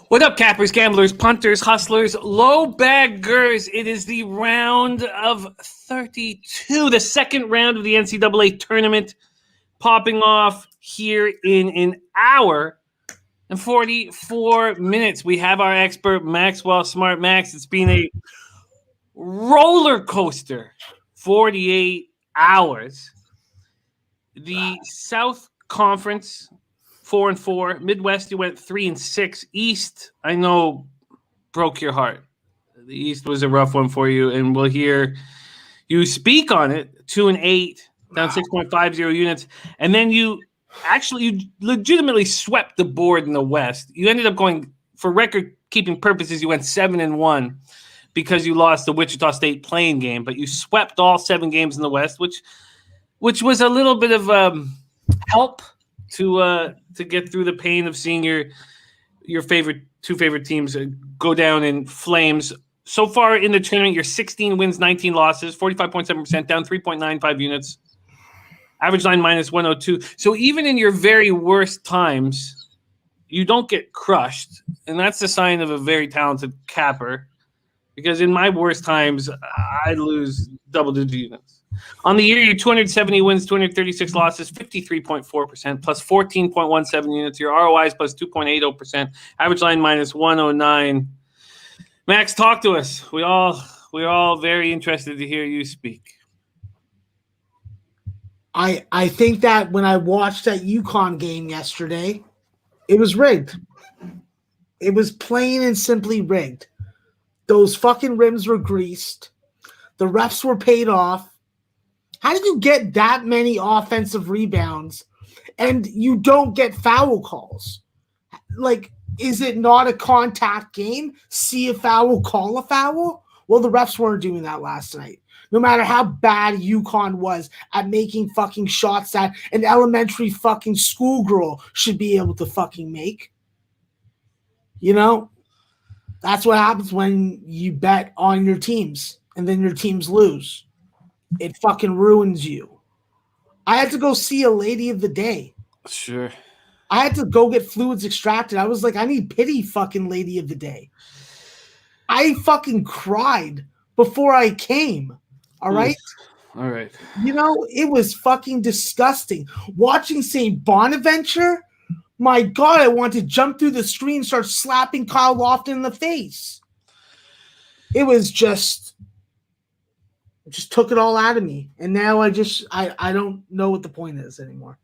What up, cappers, gamblers, punters, hustlers, low baggers? It is the round of 32, the second round of the NCAA tournament, popping off here in an hour and 44 minutes. We have our expert, Maxwell Smart. Max, it's been a roller coaster, 48 hours. The South Conference, 4-4. Midwest, you went 3-6. East, I know, broke your heart. The East was a rough one for you, and we'll hear you speak on it. 2-8, down 6.50 units, and then you legitimately swept the board in the West. You ended up going, for record-keeping purposes, you went 7-1 because you lost the Wichita State playing game, but you swept all 7 games in the West, which was a little bit of help to get through the pain of seeing your two favorite teams go down in flames. So far in the tournament, you're 16 wins, 19 losses, 45.7%, down 3.95 units. Average line minus 102. So even in your very worst times, you don't get crushed. And that's the sign of a very talented capper. Because in my worst times, I lose double-digit units. On the year, you're 270 wins, 236 losses, 53.4%, plus 14.17 units. Your ROI is plus 2.80%. Average line minus 109. Max, talk to us. We're all very interested to hear you speak. I think that when I watched that UConn game yesterday, it was rigged. It was plain and simply rigged. Those fucking rims were greased. The refs were paid off. How did you get that many offensive rebounds and you don't get foul calls? Like, is it not a contact game? See a foul, call a foul? Well, the refs weren't doing that last night. No matter how bad UConn was at making fucking shots that an elementary fucking schoolgirl should be able to fucking make. You know? That's what happens when you bet on your teams and then your teams lose. It fucking ruins you. I had to go see a lady of the day. Sure. I had to go get fluids extracted. I was like, I need pity, fucking lady of the day. I fucking cried before I came. All right? All right. You know, it was fucking disgusting. Watching St. Bonaventure, my God, I want to jump through the screen and start slapping Kyle Lofton in the face. It was just took it all out of me. And now I don't know what the point is anymore.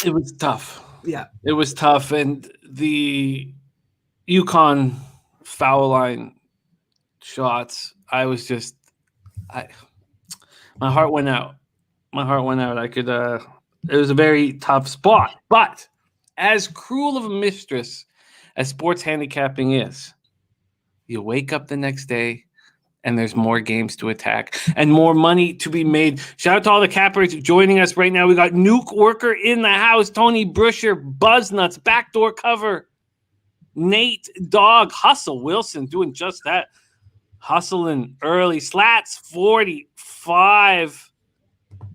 It was tough. Yeah. It was tough. And the UConn foul line shots, my heart went out. It was a very tough spot. But as cruel of a mistress as sports handicapping is, you wake up the next day and there's more games to attack and more money to be made. Shout out to all the cappers joining us right now. We got Nuke Worker in the house, Tony Brusher, Buzznuts, Backdoor Cover, Nate Dog, Hustle Wilson doing just that. Hustling early. Slats 45.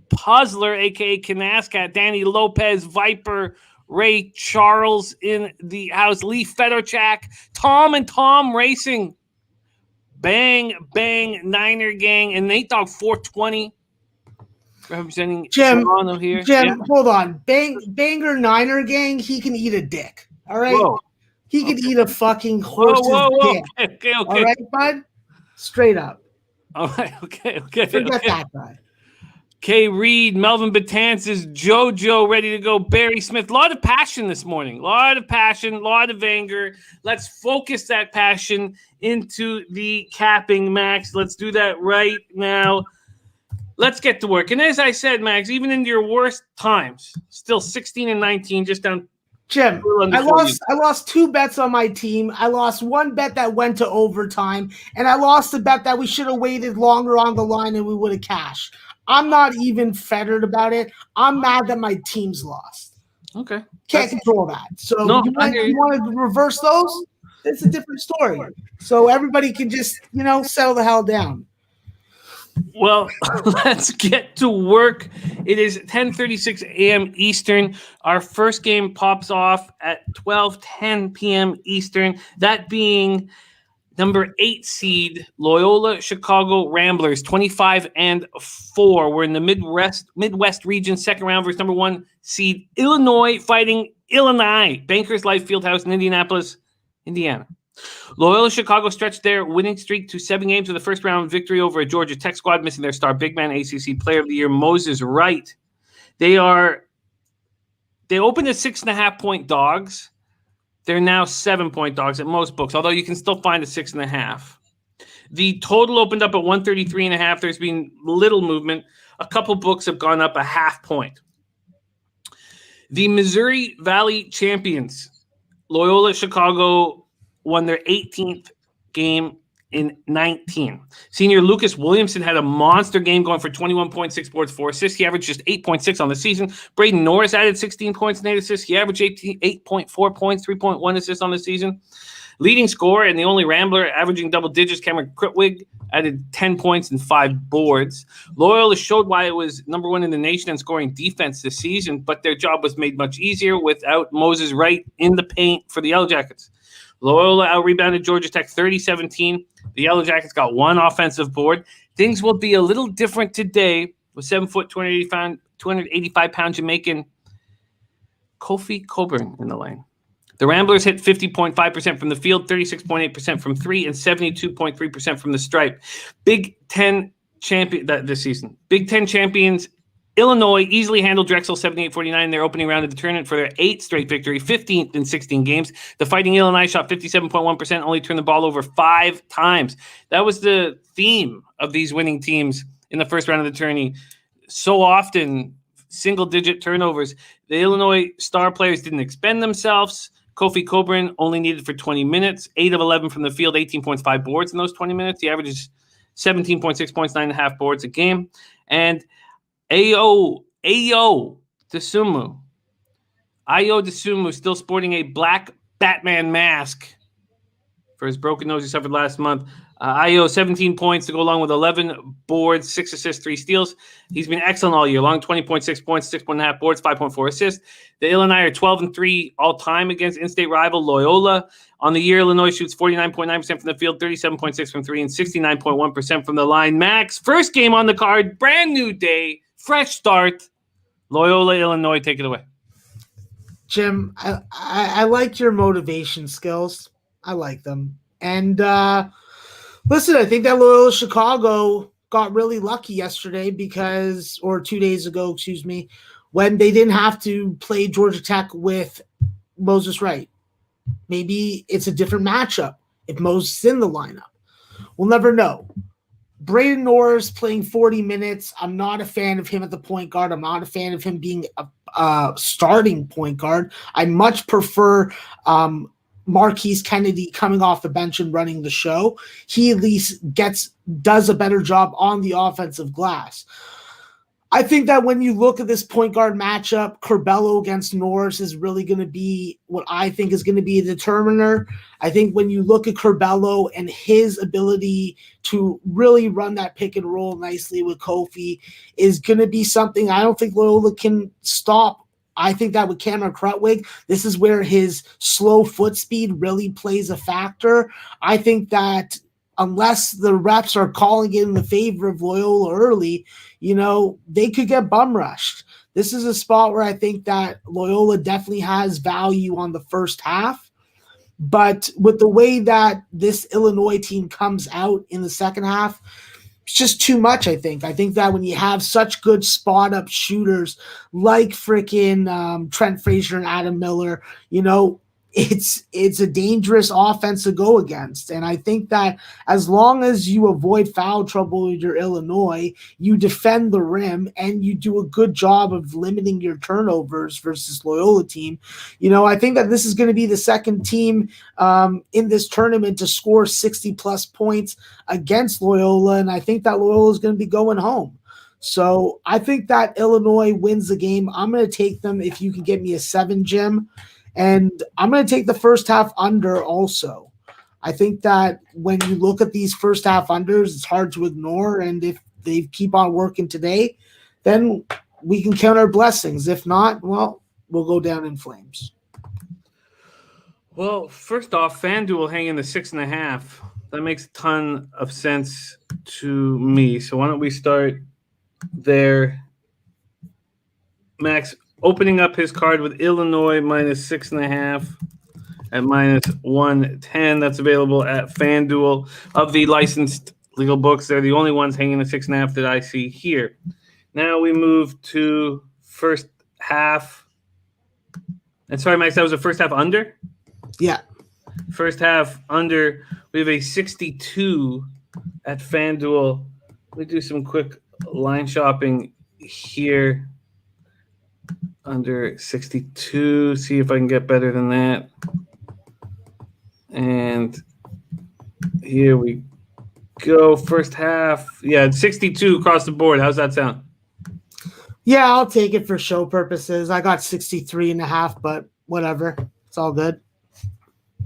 Puzzler, a.k.a. Canascat, Danny Lopez, Viper, Ray Charles in the house, Lee Fedorchak, Tom and Tom Racing, Bang Bang Niner Gang, and Nate Dog 420 representing Toronto here. Jim, hold on. Banger Niner Gang, he can eat a dick. All right? Whoa. He can eat a fucking horse's dick. Okay. All right, bud? Straight up. All right, okay. Forget that guy. Kay Reed, Melvin Betances, JoJo ready to go, Barry Smith. A lot of passion this morning. A lot of passion, a lot of anger. Let's focus that passion into the capping, Max. Let's do that right now. Let's get to work. And as I said, Max, even in your worst times, still 16-19, just down. Jim, I lost 2 bets on my team. I lost 1 bet that went to overtime, and I lost the bet that we should have waited longer on the line and we would have cashed. I'm not even fettered about it. I'm mad that my team's lost. Okay. Can't control that. So you want to reverse those? It's a different story. So everybody can just, settle the hell down. Well, let's get to work. It is 10:36 a.m. Eastern. Our first game pops off at 12:10 p.m. Eastern. That being number 8 seed Loyola Chicago Ramblers, 25-4. We're in the Midwest region, second round versus number 1 seed Illinois fighting Illinois. Bankers Life Fieldhouse in Indianapolis, Indiana. Loyola Chicago stretched their winning streak to 7 games with a first-round victory over a Georgia Tech squad, missing their star big man, ACC Player of the Year Moses Wright. They opened as 6.5-point dogs. They're now 7-point dogs at most books, although you can still find a 6.5. The total opened up at 133.5. There's been little movement. A couple books have gone up a half point. The Missouri Valley champions, Loyola Chicago, won their 18th game in 19. Senior Lucas Williamson had a monster game going for 21.6 boards, 4 assists. He averaged just 8.6 on the season. Braden Norris added 16 points and 8 assists. He averaged 8.4 points, 3.1 assists on the season. Leading scorer and the only Rambler averaging double digits, Cameron Krutwig, added 10 points and 5 boards. Loyola showed why it was number 1 in the nation in scoring defense this season, but their job was made much easier without Moses Wright in the paint for the Yellow Jackets. Loyola out-rebounded Georgia Tech 30-17. The Yellow Jackets got 1 offensive board. Things will be a little different today with 7-foot, 285-pound Jamaican Kofi Coburn in the lane. The Ramblers hit 50.5% from the field, 36.8% from 3, and 72.3% from the stripe. Big Ten champion this season. Big Ten champions Illinois easily handled Drexel 78-49 in their opening round of the tournament for their 8th straight victory, 15th in 16 games. The Fighting Illini shot 57.1%, only turned the ball over 5 times. That was the theme of these winning teams in the first round of the tourney. So often, single-digit turnovers. The Illinois star players didn't expend themselves. Kofi Coburn only needed for 20 minutes, 8 of 11 from the field, 18.5 boards in those 20 minutes. He averages 17.6 points, 9.5 boards a game. And Ayo Desumu still sporting a black Batman mask for his broken nose he suffered last month. Ayo, 17 points to go along with 11 boards, 6 assists, 3 steals. He's been excellent all year long, 20.6 points, 6.5 boards, 5.4 assists. The Illini are 12-3 all-time against in-state rival Loyola. On the year, Illinois shoots 49.9% from the field, 37.6% from 3, and 69.1% from the line. Max, first game on the card, brand new day, fresh start. Loyola, Illinois, take it away. Jim, I like your motivation skills. I like them. And listen, I think that Loyola Chicago got really lucky yesterday or 2 days ago, when they didn't have to play Georgia Tech with Moses Wright. Maybe it's a different matchup if Moses is in the lineup. We'll never know. Braden Norris playing 40 minutes. I'm not a fan of him at the point guard. I'm not a fan of him being a starting point guard. I much prefer Marquise Kennedy coming off the bench and running the show. He at least does a better job on the offensive glass. I think that when you look at this point guard matchup, Curbelo against Norris is really going to be what I think is going to be a determiner. I think when you look at Curbelo and his ability to really run that pick and roll nicely with Kofi is going to be something I don't think Loyola can stop. I think that with Cameron Krutwig, this is where his slow foot speed really plays a factor. I think that unless the reps are calling it in the favor of Loyola early, they could get bum rushed. This is a spot where I think that Loyola definitely has value on the first half. But with the way that this Illinois team comes out in the second half, it's just too much, I think. I think that when you have such good spot-up shooters like freaking Trent Frazier and Adam Miller, it's a dangerous offense to go against. And I think that as long as you avoid foul trouble with your Illinois, you defend the rim and you do a good job of limiting your turnovers versus Loyola team. I think that this is going to be the second team in this tournament to score 60-plus points against Loyola, and I think that Loyola is going to be going home. So I think that Illinois wins the game. I'm going to take them if you can get me a 7, Jim. And I'm going to take the first half under also. I think that when you look at these first half unders, it's hard to ignore. And if they keep on working today, then we can count our blessings. If not, well, we'll go down in flames. Well, first off, FanDuel hanging the 6.5. That makes a ton of sense to me. So why don't we start there? Max opening up his card with Illinois minus 6.5 at minus 110. That's available at FanDuel. Of the licensed legal books, they're the only ones hanging the 6.5 that I see here. Now we move to first half. And sorry, Max, that was the first half under? Yeah. First half under. We have a 62 at FanDuel. We do some quick line shopping here. Under 62. See if I can get better than that. And here we go. First half. Yeah, 62 across the board. How's that sound? Yeah, I'll take it for show purposes. I got 63.5, but whatever. It's all good.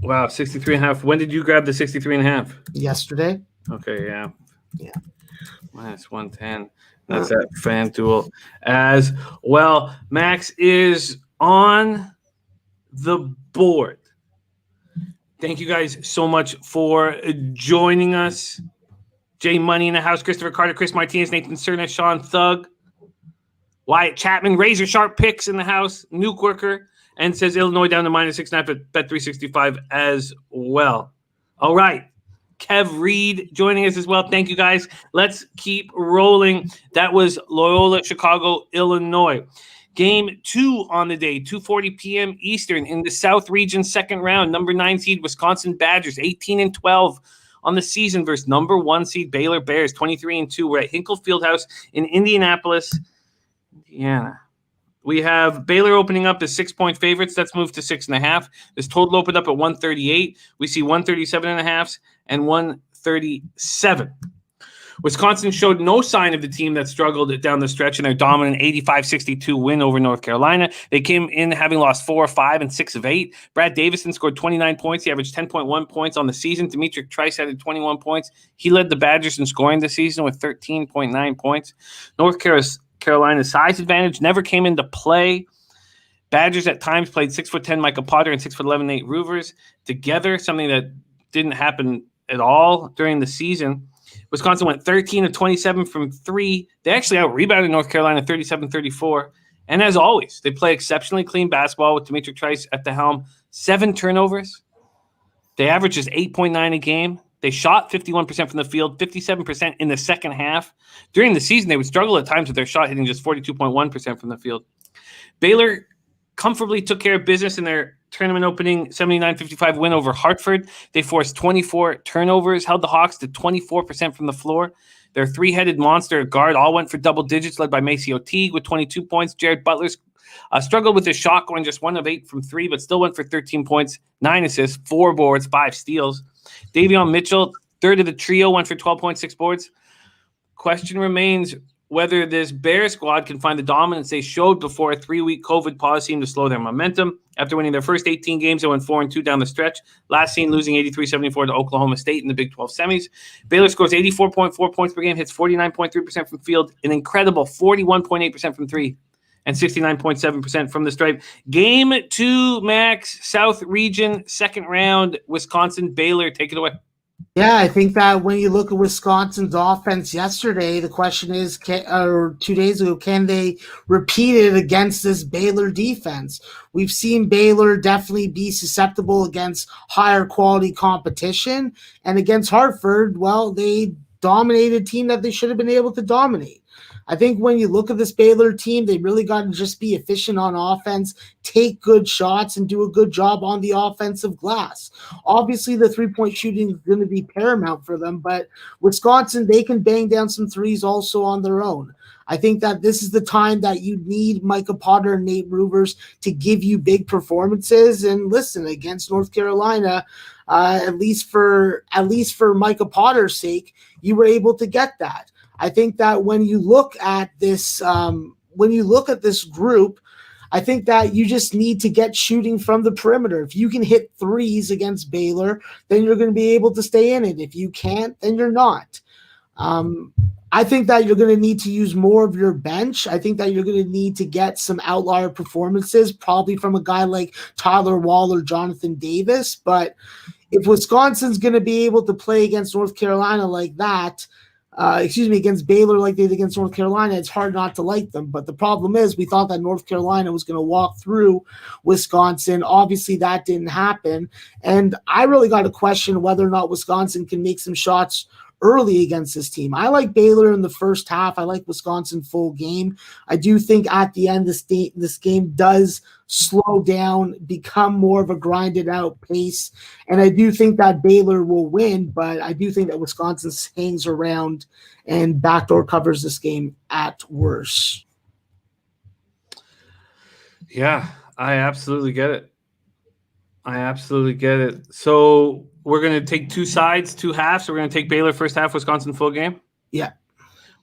Wow, 63.5. When did you grab the 63.5? Yesterday. Okay, yeah. Yeah. Minus 110. That's at FanDuel as well. Max is on the board. Thank you guys so much for joining us. Jay Money in the house, Christopher Carter, Chris Martinez, Nathan Cerna, Sean Thug, Wyatt Chapman, Razor Sharp Picks in the house, Nuke Worker, and says Illinois down to minus 6.5 at Bet365 as well. All right. Kev Reed joining us as well. Thank you, guys. Let's keep rolling. That was Loyola, Chicago, Illinois. Game 2 on the day, 2:40 p.m. Eastern in the South Region second round. Number 9 seed Wisconsin Badgers, 18-12 on the season versus number 1 seed Baylor Bears, 23-2. We're at Hinkle Fieldhouse in Indianapolis, Indiana. We have Baylor opening up as 6-point favorites. That's moved to 6.5. This total opened up at 138. We see 137.5 and 137. Wisconsin showed no sign of the team that struggled down the stretch in their dominant 85-62 win over North Carolina. They came in having lost 4 of 5 and 6 of 8. Brad Davison scored 29 points. He averaged 10.1 points on the season. Demetric Trice added 21 points. He led the Badgers in scoring this season with 13.9 points. North Carolina's size advantage never came into play. Badgers at times played 6'10" Micah Potter and 6'11" Nate Ruvers together, something that didn't happen at all during the season. Wisconsin went 13 of 27 from 3. They actually out-rebounded North Carolina 37-34. And as always, they play exceptionally clean basketball with Demetric Trice at the helm. 7 turnovers. They average just 8.9 a game. They shot 51% from the field, 57% in the second half. During the season, they would struggle at times with their shot hitting just 42.1% from the field. Baylor comfortably took care of business in their tournament opening 79-55 win over Hartford. They forced 24 turnovers, held the Hawks to 24% from the floor. Their three-headed monster guard all went for double digits, led by Maceo Teague with 22 points. Jared Butler struggled with his shot, going just 1 of 8 from 3, but still went for 13 points, 9 assists, 4 boards, 5 steals. Davion Mitchell, third of the trio, went for 12.6 boards. Question remains whether this Bear squad can find the dominance they showed before a 3-week COVID pause seemed to slow their momentum. After winning their first 18 games, they went 4-2 down the stretch. Last seen losing 83-74 to Oklahoma State in the Big 12 semis. Baylor scores 84.4 points per game, hits 49.3% from field, an incredible 41.8% from 3, and 69.7% from the stripe. Game 2, Max, South Region, second round, Wisconsin, Baylor. Take it away. Yeah, I think that when you look at Wisconsin's offense yesterday, the question is, 2 days ago, can they repeat it against this Baylor defense? We've seen Baylor definitely be susceptible against higher quality competition, and against Hartford, well, they dominated a team that they should have been able to dominate. I think when you look at this Baylor team, they really got to just be efficient on offense, take good shots, and do a good job on the offensive glass. Obviously, the three-point shooting is going to be paramount for them, but Wisconsin, they can bang down some threes also on their own. I think that this is the time that you need Micah Potter and Nate Ruvers to give you big performances. And listen, against North Carolina, at least for Micah Potter's sake, you were able to get that. I think that when you look at this group, I think that you just need to get shooting from the perimeter. If you can hit threes against Baylor, then you're going to be able to stay in it. If you can't, then you're not. I think that you're going to need to use more of your bench. I think that you're going to need to get some outlier performances, probably from a guy like Tyler Wall or Jonathan Davis. But if Wisconsin's going to be able to play against North Carolina like that, against Baylor like they did against North Carolina, it's hard not to like them. But the problem is we thought that North Carolina was going to walk through Wisconsin. Obviously, that didn't happen. And I really got to question whether or not Wisconsin can make some shots early against this team. I like Baylor in the first half. I like Wisconsin full game. I do think at the end, this game does slow down, become more of a grinded out pace. And I do think that Baylor will win, but I do think that Wisconsin hangs around and backdoor covers this game at worst. Yeah, I absolutely get it. So we're going to take two sides, two halves. So we're going to take Baylor first half, Wisconsin full game. Yeah.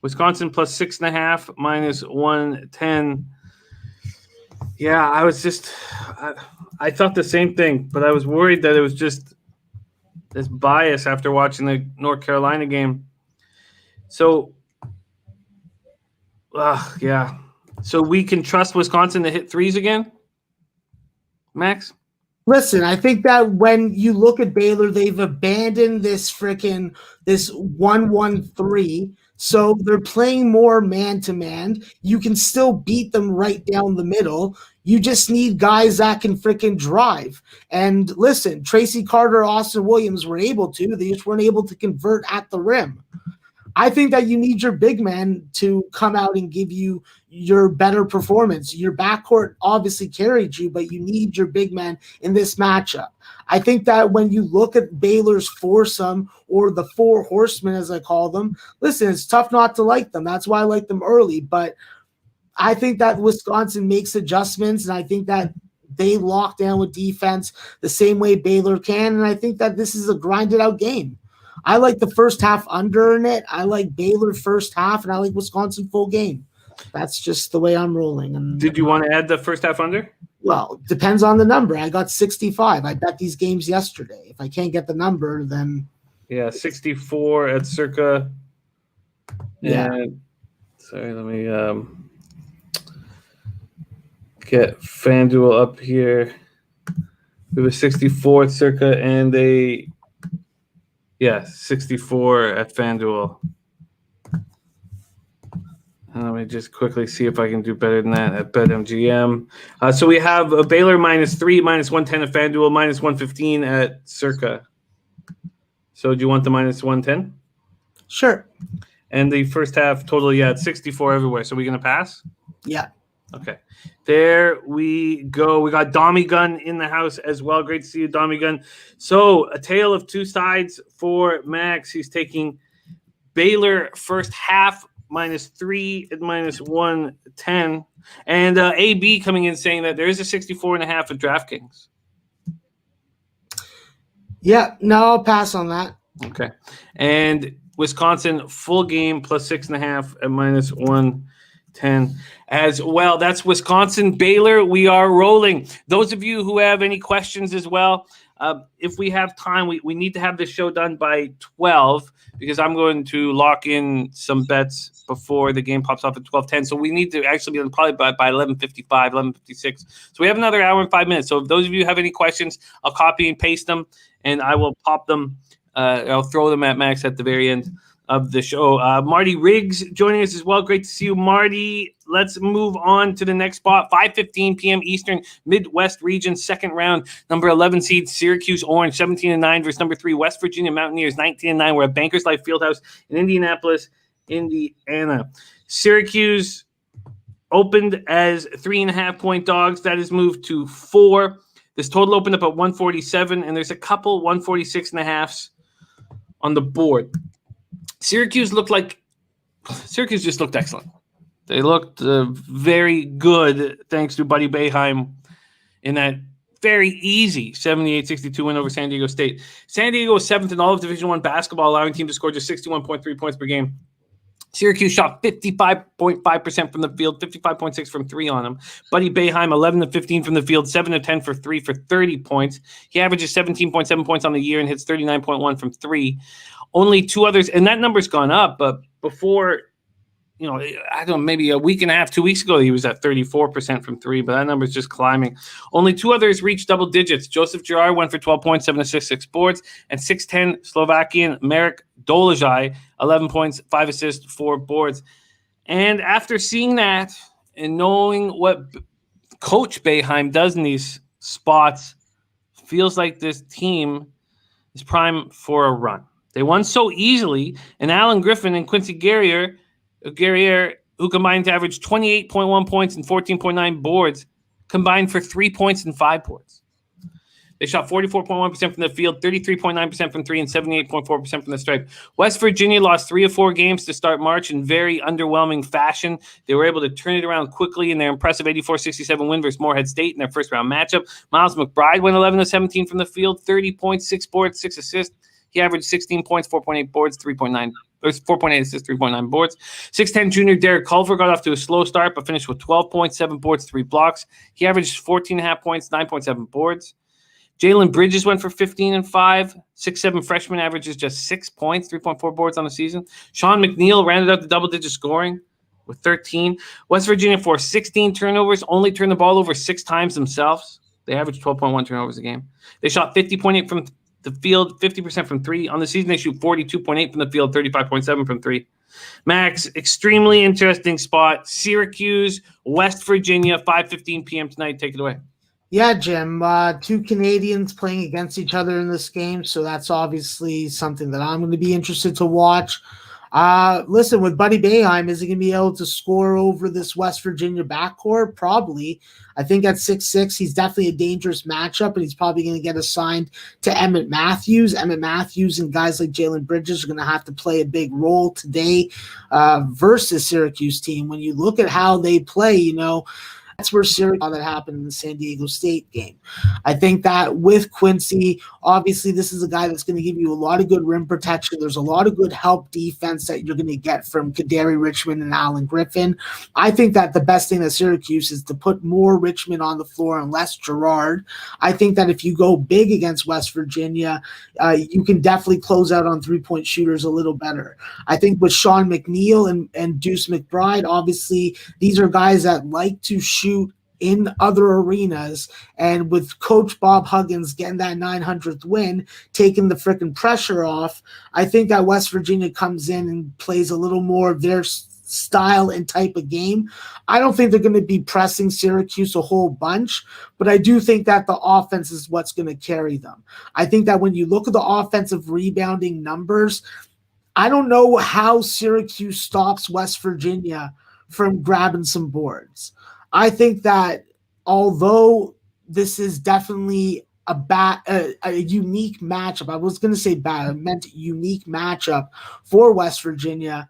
Wisconsin plus 6.5 minus 110. Yeah, I thought the same thing, but I was worried that it was just this bias after watching the North Carolina game. So, yeah. So we can trust Wisconsin to hit threes again, Max? Listen, I think that when you look at Baylor, they've abandoned this 1-1-3. So they're playing more man-to-man. You can still beat them right down the middle. You just need guys that can freaking drive. And listen, Tracy Carter, Austin Williams were able to. They just weren't able to convert at the rim. I think that you need your big man to come out and give you your better performance. Your backcourt obviously carried you, but you need your big man in this matchup. I think that when you look at Baylor's foursome, or the four horsemen as I call them, listen, it's tough not to like them. That's why I like them early. But I think that Wisconsin makes adjustments, and I think that they lock down with defense the same way Baylor can. And I think that this is a grinded out game. I like the first half under in it. I like Baylor first half, and I like Wisconsin full game. That's just the way I'm rolling. And did you want to add the first half under? Well, depends on the number. I got 65. I bet these games yesterday. If I can't get the number, then 64 at circa. Yeah. And, sorry, let me get FanDuel up here. We have a 64 at circa and 64 at FanDuel. Let me just quickly see if I can do better than that at BetMGM. So we have a Baylor -3, -110 at FanDuel, -115 at Circa. So do you want the -110? Sure. And the first half total, it's 64 everywhere. So we're going to pass? Yeah. Okay. There we go. We got Dommy Gun in the house as well. Great to see you, Dommy Gun. So a tale of two sides for Max. He's taking Baylor first half -3 and -110. And AB coming in saying that there is a 64.5 at DraftKings. Yeah, no, I'll pass on that. Okay. And Wisconsin full game plus 6.5 at -110 as well. That's Wisconsin Baylor. We are rolling. Those of you who have any questions as well, if we have time, we need to have this show done by 12 because I'm going to lock in some bets before the game pops off at 12:10. So we need to actually be done probably by 11:55, 11:56. So we have another hour and 5 minutes. So if those of you have any questions, I'll copy and paste them, and I will pop them. I'll throw them at Max at the very end of the show. Marty Riggs joining us as well. Great to see you, Marty. Let's move on to the next spot. 5:15 p.m. Eastern, Midwest region, second round. Number 11 seed, Syracuse Orange, 17-9 versus number 3, West Virginia Mountaineers, 19-9. We're at Bankers Life Fieldhouse in Indianapolis, Indiana. Syracuse opened as 3.5-point dogs. That has moved to 4. This total opened up at 147, and there's a couple 146.5s on the board. Syracuse just looked excellent. They looked very good thanks to Buddy Boeheim in that very easy 78-62 win over San Diego State. San Diego was 7th in all of Division I basketball, allowing teams to score just 61.3 points per game. Syracuse shot 55.5% from the field, 55.6 from 3 on them. Buddy Boeheim, 11-15 from the field, 7-10 for 3 for 30 points. He averages 17.7 points on the year and hits 39.1 from 3. Only 2 others, and that number's gone up, but before I don't know, maybe a week and a half, 2 weeks ago, he was at 34% from three, but that number is just climbing. Only two others reached double digits. Joseph Girard went for 12 points, 7 assists, 6 boards, and 6'10" Slovakian Marek Dolajaj, 11 points, 5 assists, 4 boards. And after seeing that and knowing what Coach Boeheim does in these spots, feels like this team is prime for a run. They won so easily, and Alan Griffin and Quincy Guerrier, who combined to average 28.1 points and 14.9 boards, combined for 3 points and 5 boards. They shot 44.1% from the field, 33.9% from three, and 78.4% from the stripe. West Virginia lost 3 of 4 games to start March in very underwhelming fashion. They were able to turn it around quickly in their impressive 84-67 win versus Morehead State in their first-round matchup. Miles McBride went 11 of 17 from the field, 30 points, 6 boards, 6 assists. He averaged 16 points, 4.8 boards, 3.9 or 4.8 assists, 3.9 boards. 6'10" junior Derek Culver got off to a slow start, but finished with 12 points, 7 boards, 3 blocks. He averaged 14.5 points, 9.7 boards. Jalen Bridges went for 15 and 5. 6'7" freshman averages just 6 points, 3.4 boards on the season. Sean McNeil rounded out the double-digit scoring with 13. West Virginia forced 16 turnovers, only turned the ball over 6 times themselves. They averaged 12.1 turnovers a game. They shot 50.8 from the field, 50% from three. On the season, they shoot 42.8 from the field, 35.7 from three. Max, extremely interesting spot. Syracuse, West Virginia, 5:15 p.m. tonight. Take it away. Yeah, Jim. 2 Canadians playing against each other in this game, so that's obviously something that I'm going to be interested to watch. Listen, with Buddy Boeheim, is he going to be able to score over this West Virginia backcourt? Probably. I think at 6'6", he's definitely a dangerous matchup, and he's probably going to get assigned to Emmett Matthews. Emmett Matthews and guys like Jalen Bridges are going to have to play a big role today versus Syracuse team. When you look at how they play, that's where Syracuse saw that happened in the San Diego State game. I think that with Quincy, obviously this is a guy that's going to give you a lot of good rim protection. There's a lot of good help defense that you're going to get from Kadari Richmond and Alan Griffin. I think that the best thing at Syracuse is to put more Richmond on the floor and less Girard. I think that if you go big against West Virginia, you can definitely close out on three-point shooters a little better. I think with Sean McNeil and Deuce McBride, obviously these are guys that like to shoot in other arenas, and with Coach Bob Huggins getting that 900th win, taking the freaking pressure off, I think that West Virginia comes in and plays a little more of their style and type of game. I don't think they're going to be pressing Syracuse a whole bunch, but I do think that the offense is what's going to carry them. I think that when you look at the offensive rebounding numbers, I don't know how Syracuse stops West Virginia from grabbing some boards. I think that although this is definitely a unique matchup, I was going to say bad, I meant unique matchup for West Virginia,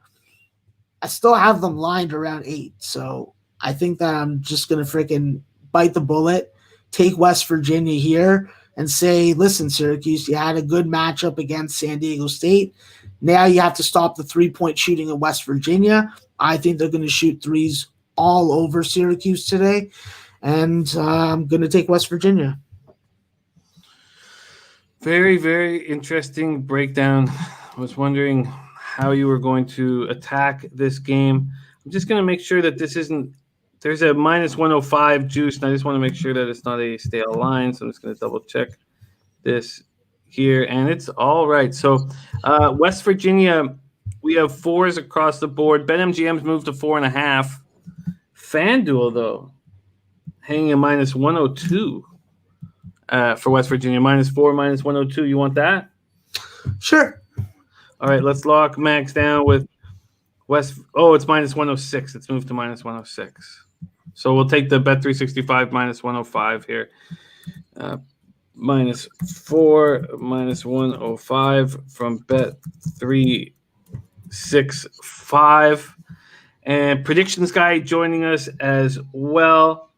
I still have them lined around 8. So I think that I'm just going to freaking bite the bullet, take West Virginia here, and say, listen, Syracuse, you had a good matchup against San Diego State. Now you have to stop the three-point shooting in West Virginia. I think they're going to shoot threes all over Syracuse today, and I'm going to take West Virginia. Very, very interesting breakdown. I was wondering how you were going to attack this game. I'm just going to make sure that this isn't – there's a minus 105 juice, and I just want to make sure that it's not a stale line, so I'm just going to double-check this here, and it's all right. So West Virginia, we have 4s across the board. BetMGM's moved to 4.5. FanDuel, though, hanging a minus 102 for West Virginia. -4, minus 102. You want that? Sure. All right, let's lock Max down with West. Oh, it's minus 106. It's moved to minus 106. So we'll take the Bet365 minus 105 here. -4, minus 105 from Bet365. And predictions guy joining us as well.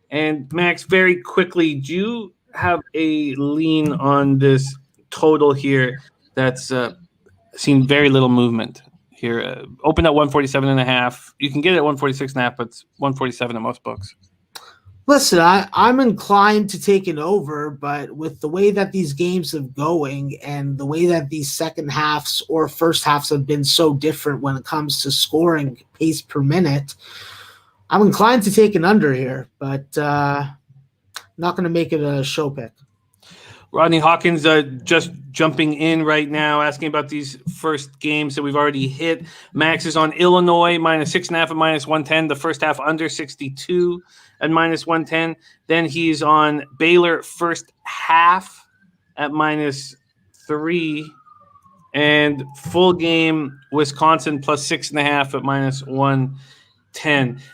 And Max, very quickly, do you have a lean on this total here that's seen very little movement here? Opened at 147.5. You can get it at 146.5, but it's 147 in most books. Listen, I'm inclined to take an over, but with the way that these games have going and the way that these second halves or first halves have been so different when it comes to scoring pace per minute, I'm inclined to take an under here, but not going to make it a show pick. Rodney Hawkins just jumping in right now, asking about these first games that we've already hit. Max is on Illinois, -6.5 at -110. The first half under 62 at -110. Then he's on Baylor first half at -3. And full game Wisconsin +6.5 at -110.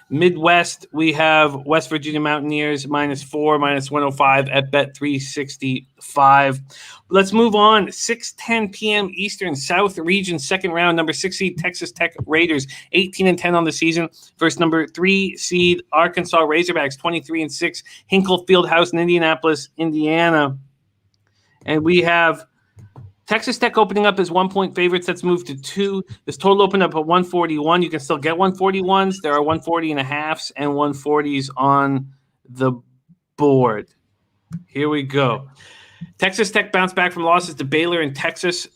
Midwest, we have West Virginia Mountaineers -4, -105 at Bet365. Let's move on. 6:10 p.m. Eastern, South Region, second round, number 6 seed Texas Tech Raiders, 18-10 on the season, versus number 3 seed Arkansas Razorbacks, 23-6, Hinkle Fieldhouse in Indianapolis, Indiana. And we have Texas Tech opening up as 1-point favorites. That's moved to 2. This total opened up at 141. You can still get 141s. There are 140.5s and 140s on the board. Here we go. Texas Tech bounced back from losses to Baylor and Texas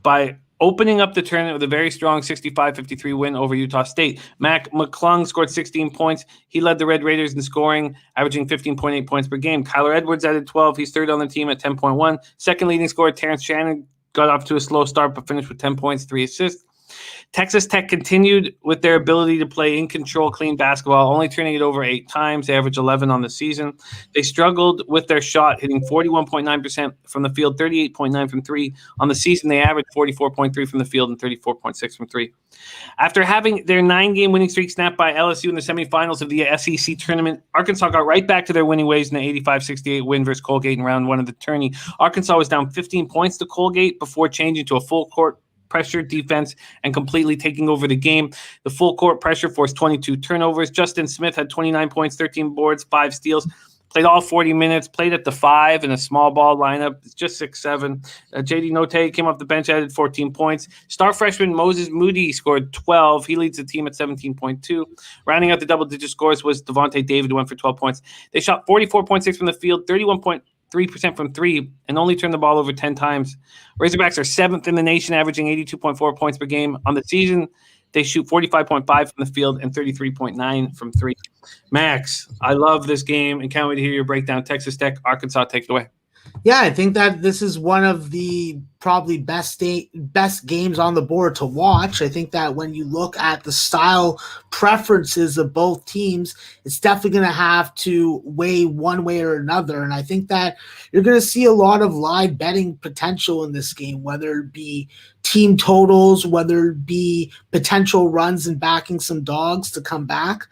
by opening up the tournament with a very strong 65-53 win over Utah State. Mac McClung scored 16 points. He led the Red Raiders in scoring, averaging 15.8 points per game. Kyler Edwards added 12. He's third on the team at 10.1. Second leading scorer, Terrence Shannon, got off to a slow start but finished with 10 points, 3 assists. Texas Tech continued with their ability to play in control, clean basketball, only turning it over 8 times. They averaged 11 on the season. They struggled with their shot, hitting 41.9% from the field, 38.9% from 3. On the season, they averaged 44.3% from the field and 34.6% from 3. After having their 9-game winning streak snapped by LSU in the semifinals of the SEC tournament, Arkansas got right back to their winning ways in the 85-68 win versus Colgate in round 1 of the tourney. Arkansas was down 15 points to Colgate before changing to a full-court pressure defense and completely taking over the game. The full court pressure forced 22 turnovers. Justin Smith had 29 points, 13 boards, 5 steals. Played all 40 minutes, played at the 5 in a small ball lineup. It's just 6'7". JD Notte came off the bench, added 14 points. Star freshman Moses Moody scored 12. He leads the team at 17.2. Rounding out the double-digit scores was Devontae David, who went for 12 points. They shot 44.6 from the field, 31.3% from 3, and only turned the ball over 10 times. Razorbacks are 7th in the nation, averaging 82.4 points per game. On the season, they shoot 45.5 from the field and 33.9 from 3. Max, I love this game and can't wait to hear your breakdown. Texas Tech, Arkansas, take it away. Yeah, I think that this is one of the probably best games on the board to watch. I think that when you look at the style preferences of both teams, it's definitely going to have to weigh one way or another. And I think that you're going to see a lot of live betting potential in this game, whether it be team totals, whether it be potential runs and backing some dogs to come back.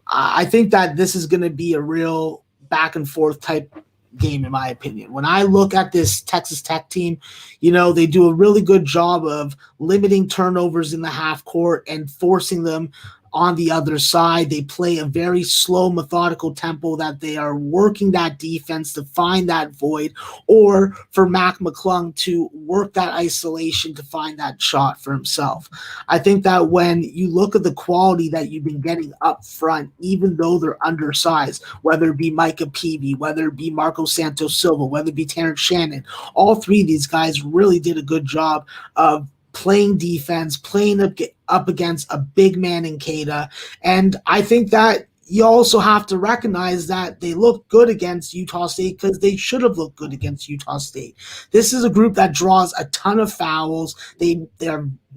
I think that this is going to be a real back and forth type game, in my opinion. When I look at this Texas Tech team, they do a really good job of limiting turnovers in the half court and forcing them on the other side. They play a very slow, methodical tempo that they are working that defense to find that void, or for Mac McClung to work that isolation to find that shot for himself. I think that when you look at the quality that you've been getting up front, even though they're undersized, whether it be Micah Peavy, whether it be Marco Santos Silva, whether it be Terrence Shannon, all 3 of these guys really did a good job of playing defense, playing up against a big man in Keita. And I think that you also have to recognize that they look good against Utah State because they should have looked good against Utah State. This is a group that draws a ton of fouls. They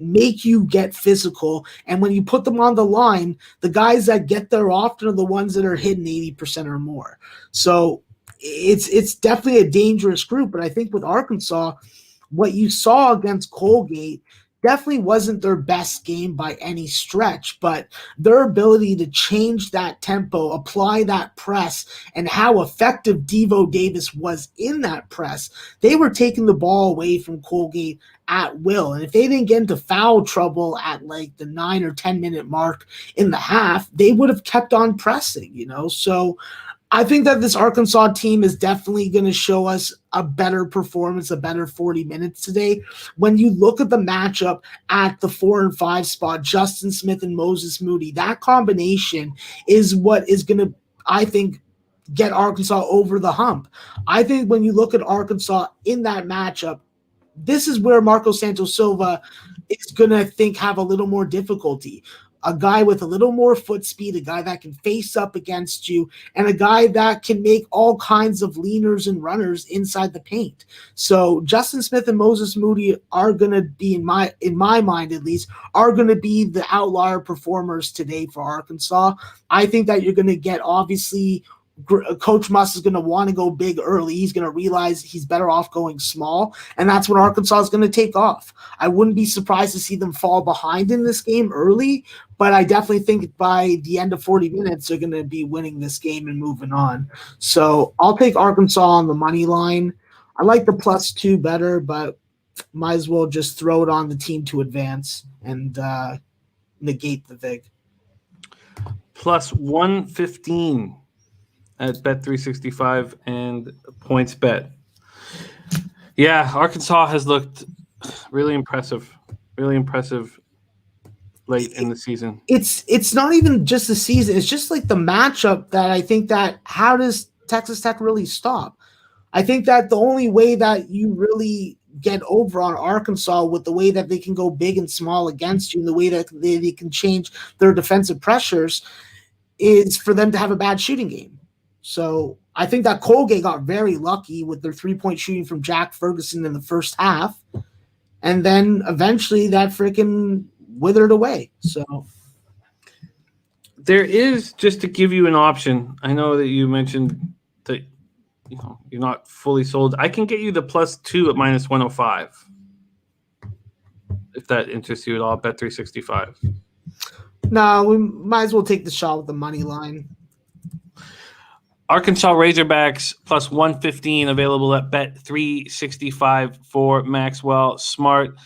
make you get physical. And when you put them on the line, the guys that get there often are the ones that are hitting 80% or more. So it's definitely a dangerous group. But I think with Arkansas, what you saw against Colgate definitely wasn't their best game by any stretch, but their ability to change that tempo, apply that press, and how effective Devo Davis was in that press, they were taking the ball away from Colgate at will. And if they didn't get into foul trouble at like the 9 or 10 minute mark in the half, they would have kept on pressing, So I think that this Arkansas team is definitely going to show us a better performance, a better 40 minutes today. When you look at the matchup at the 4 and 5 spot, Justin Smith and Moses Moody, that combination is what is going to, I think, get Arkansas over the hump. I think when you look at Arkansas in that matchup, this is where Marco Santos Silva is going to have a little more difficulty. A guy with a little more foot speed, a guy that can face up against you, and a guy that can make all kinds of leaners and runners inside the paint. So Justin Smith and Moses Moody are going to be, in my mind at least, are going to be the outlier performers today for Arkansas. I think that you're going to get, obviously, Coach Muss is going to want to go big early. He's going to realize he's better off going small, and that's when Arkansas is going to take off. I wouldn't be surprised to see them fall behind in this game early, but I definitely think by the end of 40 minutes, they're going to be winning this game and moving on. So I'll take Arkansas on the money line. I like the +2 better, but might as well just throw it on the team to advance and negate the VIG. +115 at Bet365 and PointsBet. Yeah, Arkansas has looked really impressive late in the season. It's not even just the season. It's just like the matchup that I think that how does Texas Tech really stop? I think that the only way that you really get over on Arkansas with the way that they can go big and small against you and the way that they can change their defensive pressures is for them to have a bad shooting game. So I think that Colgate got very lucky with their 3-point shooting from Jack Ferguson in the first half. And then eventually that freaking withered away. So there is, just to give you an option, I know that you mentioned that you're not fully sold. I can get you the +2 at -105. If that interests you at all, Bet365. No, we might as well take the shot with the money line. Arkansas Razorbacks +115 available at Bet365 for Maxwell Smart.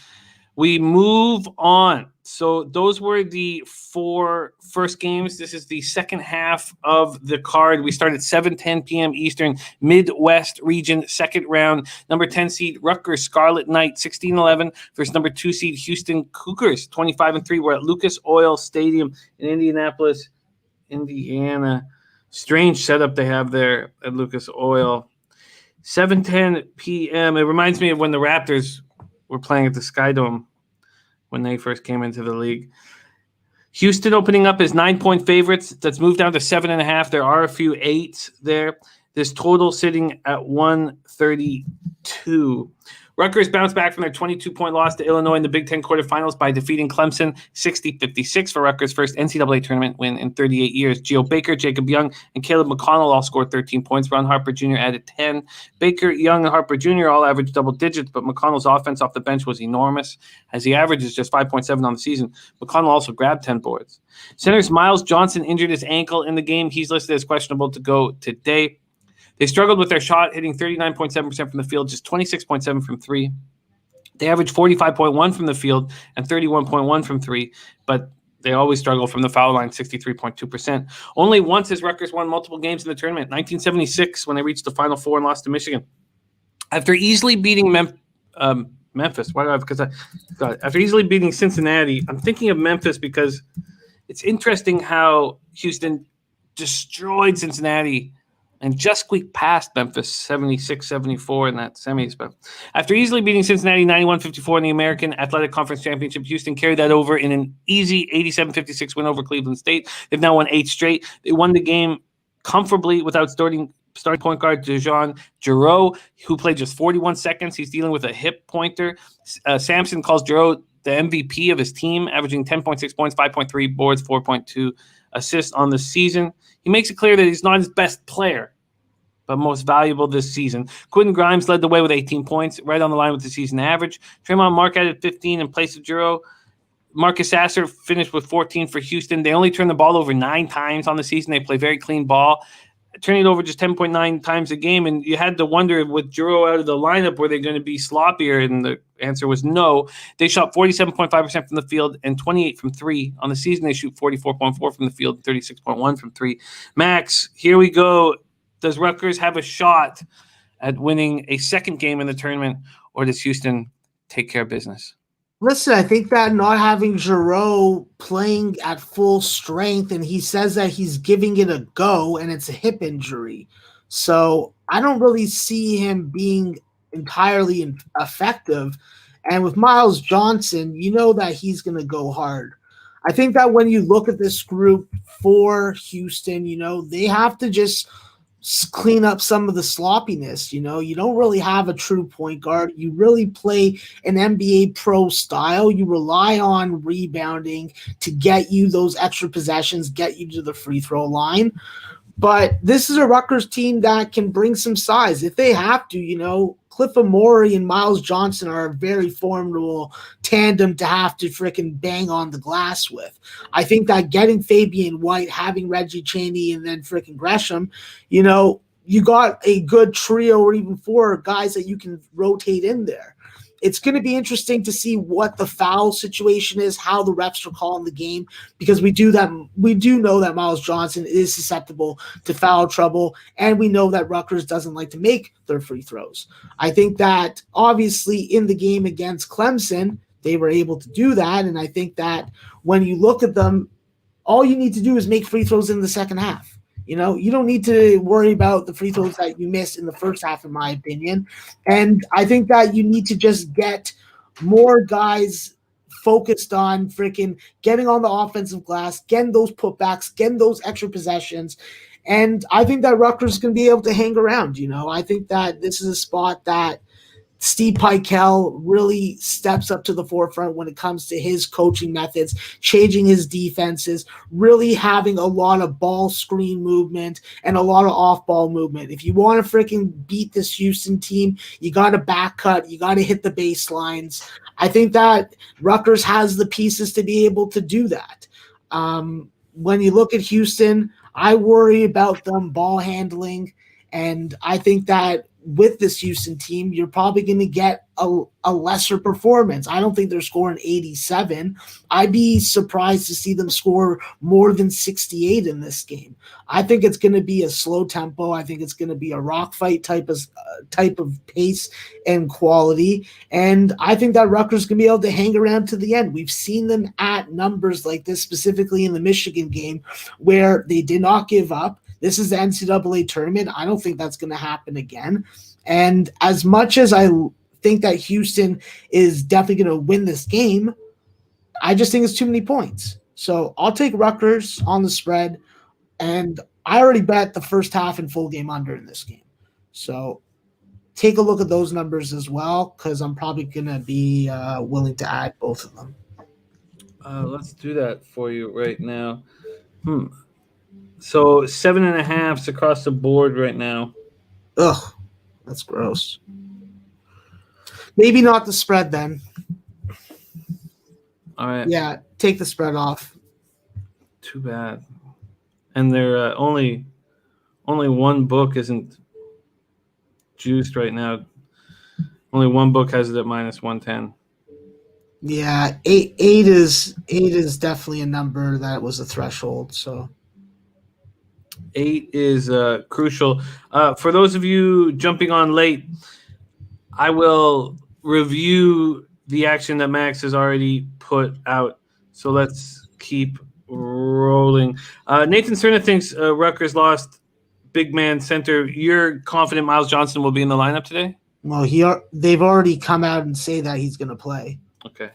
We move on. So those were the 4 first games. This is the second half of the card. We start at 7:10 p.m. Eastern, Midwest region, second round. Number 10 seed Rutgers Scarlet Knight 16-11 versus number 2 seed Houston Cougars 25-3. We're at Lucas Oil Stadium in Indianapolis, Indiana. Strange setup they have there at Lucas Oil. 7:10 p.m. It reminds me of when the Raptors were playing at the Sky Dome when they first came into the league. Houston opening up as 9-point favorites. That's moved down to 7.5. There are a few 8s there. This total sitting at 132. Rutgers bounced back from their 22-point loss to Illinois in the Big Ten quarterfinals by defeating Clemson 60-56 for Rutgers' first NCAA tournament win in 38 years. Geo Baker, Jacob Young, and Caleb McConnell all scored 13 points. Ron Harper Jr. added 10. Baker, Young, and Harper Jr. all averaged double digits, but McConnell's offense off the bench was enormous, as he averages just 5.7 on the season. McConnell also grabbed 10 boards. Centers Miles Johnson injured his ankle in the game. He's listed as questionable to go today. They struggled with their shot, hitting 39.7% from the field, just 26.7 from 3. They averaged 45.1 from the field and 31.1 from 3, but they always struggle from the foul line, 63.2%. Only once has Rutgers won multiple games in the tournament, 1976 when they reached the Final Four and lost to Michigan. After easily beating Memphis, after easily beating Cincinnati, I'm thinking of Memphis because it's interesting how Houston destroyed Cincinnati and just squeaked past Memphis 76-74 in that semis. But after easily beating Cincinnati 91-54 in the American Athletic Conference Championship, Houston carried that over in an easy 87-56 win over Cleveland State. They've now won 8 straight. They won the game comfortably without starting point guard DeJon Jarreau, who played just 41 seconds. He's dealing with a hip pointer. Sampson calls Jarreau the MVP of his team, averaging 10.6 points, 5.3 boards, 4.2 assists on the season. He makes it clear that he's not his best player, but most valuable this season. Quentin Grimes led the way with 18 points, right on the line with the season average. Tremont Mark added 15 in place of Jarreau. Marcus Sasser finished with 14 for Houston. They only turned the ball over 9 times on the season. They play very clean ball, turning it over just 10.9 times a game. And you had to wonder, with Jarreau out of the lineup, were they going to be sloppier? And the answer was no. They shot 47.5% from the field and 28 from 3. On the season, they shoot 44.4 from the field, 36.1 from 3. Max, here we go. Does Rutgers have a shot at winning a second game in the tournament, or does Houston take care of business? Listen, I think that not having Giroux playing at full strength, and he says that he's giving it a go, and it's a hip injury. So I don't really see him being entirely effective. And with Miles Johnson, you know that he's going to go hard. I think that when you look at this group for Houston, they have to just clean up some of the sloppiness. You don't really have a true point guard. You really play an NBA pro style. You rely on rebounding to get you those extra possessions, get you to the free throw line. But this is a Rutgers team that can bring some size if they have to. Cliff Amore and Miles Johnson are a very formidable tandem to have to freaking bang on the glass with. I think that getting Fabian White, having Reggie Chaney, and then freaking Gresham, you got a good trio or even four guys that you can rotate in there. It's going to be interesting to see what the foul situation is, how the refs are calling the game, because we do know that Miles Johnson is susceptible to foul trouble, and we know that Rutgers doesn't like to make their free throws. I think that obviously in the game against Clemson, they were able to do that, and I think that when you look at them, all you need to do is make free throws in the second half. You don't need to worry about the free throws that you missed in the first half, in my opinion. And I think that you need to just get more guys focused on freaking getting on the offensive glass, getting those putbacks, getting those extra possessions. And I think that Rutgers is going to be able to hang around. I think that this is a spot that Steve Peichel really steps up to the forefront when it comes to his coaching methods, changing his defenses, really having a lot of ball screen movement and a lot of off-ball movement. If you want to freaking beat this Houston team, you got to back cut, you got to hit the baselines. I think that Rutgers has the pieces to be able to do that. When you look at Houston, I worry about them ball handling, and I think that with this Houston team, you're probably going to get a lesser performance. I don't think they're scoring 87. I'd be surprised to see them score more than 68 in this game. I think it's going to be a slow tempo. I think it's going to be a rock fight type of pace and quality. And I think that Rutgers can be able to hang around to the end. We've seen them at numbers like this, specifically in the Michigan game, where they did not give up. This is the NCAA tournament. I don't think that's going to happen again. And as much as I think that Houston is definitely going to win this game, I just think it's too many points. So I'll take Rutgers on the spread. And I already bet the first half and full game under in this game. So take a look at those numbers as well, because I'm probably going to be willing to add both of them. Let's do that for you right now. So 7.5s across the board right now. Ugh, that's gross. Maybe not the spread then. All right. Yeah, take the spread off. Too bad. And they're only one book isn't juiced right now. Only one book has it at -110. Yeah, eight is definitely a number that was a threshold. So 8 is crucial. For those of you jumping on late, I will review the action that Max has already put out. So let's keep rolling. Nathan Cerna thinks Rutgers lost big man center. You're confident Miles Johnson will be in the lineup today? Well, they've already come out and say that he's going to play. Okay.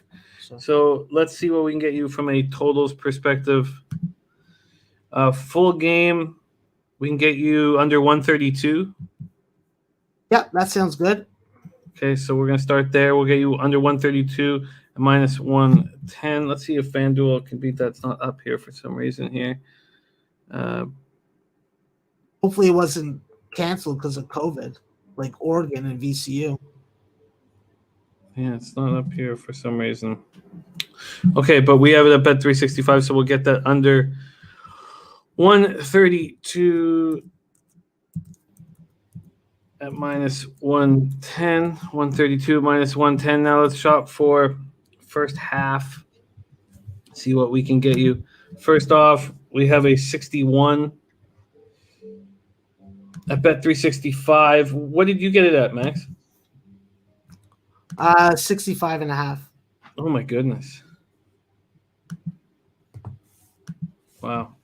So let's see what we can get you from a totals perspective. Full game, we can get you under 132. Yeah, that sounds good. Okay, so we're going to start there. We'll get you under 132 and -110. Let's see if FanDuel can beat that. It's not up here for some reason here. Hopefully it wasn't canceled because of COVID, like Oregon and VCU. Yeah, it's not up here for some reason. Okay, but we have it up at 365, so we'll get that under 132 at -110. 132 -110. Now let's shop for first half. See what we can get you. First off, we have a 61. I bet 365. What did you get it at, Max? 65.5. Oh my goodness. Wow.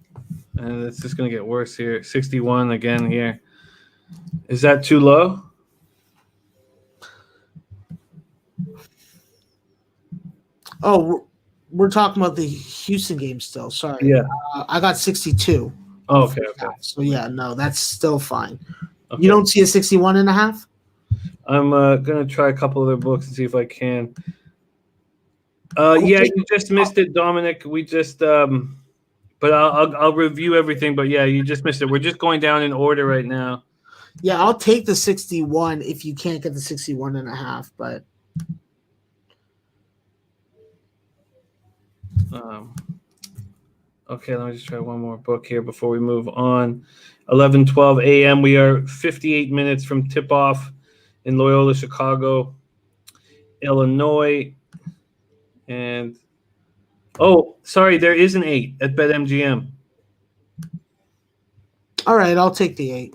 And it's just going to get worse here. 61 again here. Is that too low? Oh, we're talking about the Houston game still. Sorry. Yeah. I got 62. Oh, okay. So, yeah, no, that's still fine. Okay. You don't see a 61 and a half? I'm going to try a couple other books and see if I can. Yeah, you just missed it, Dominic. We just but I'll review everything, but yeah, you just missed it. We're just going down in order right now. Yeah, I'll take the 61 if you can't get the 61 and a half, but okay, let me just try one more book here before we move on. 11:12 a.m. We are 58 minutes from tip-off in Loyola, Chicago, Illinois. And, oh, sorry, there is an 8 at BetMGM. all right, I'll take the 8.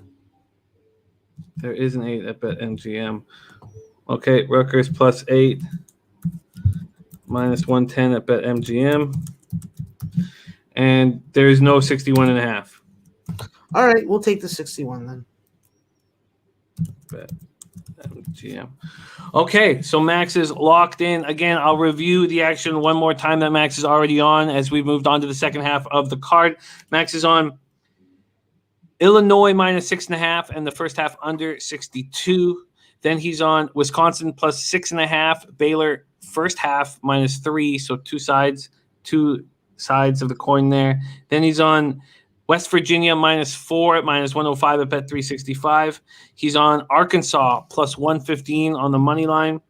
There is an 8 at BetMGM. Okay, Rutgers plus 8, minus 110 at BetMGM. And there is no 61 and a half. All right, we'll take the 61 then. BetMGM. Okay, so Max is locked in. Again, I'll review the action one more time that Max is already on as we've moved on to the second half of the card. Max is on Illinois minus 6.5 and the first half under 62. Then he's on Wisconsin plus 6.5, Baylor first half minus 3, so two sides of the coin there. Then he's on West Virginia minus 4 at minus 105 at bet 365. He's on Arkansas plus 115 on the money line.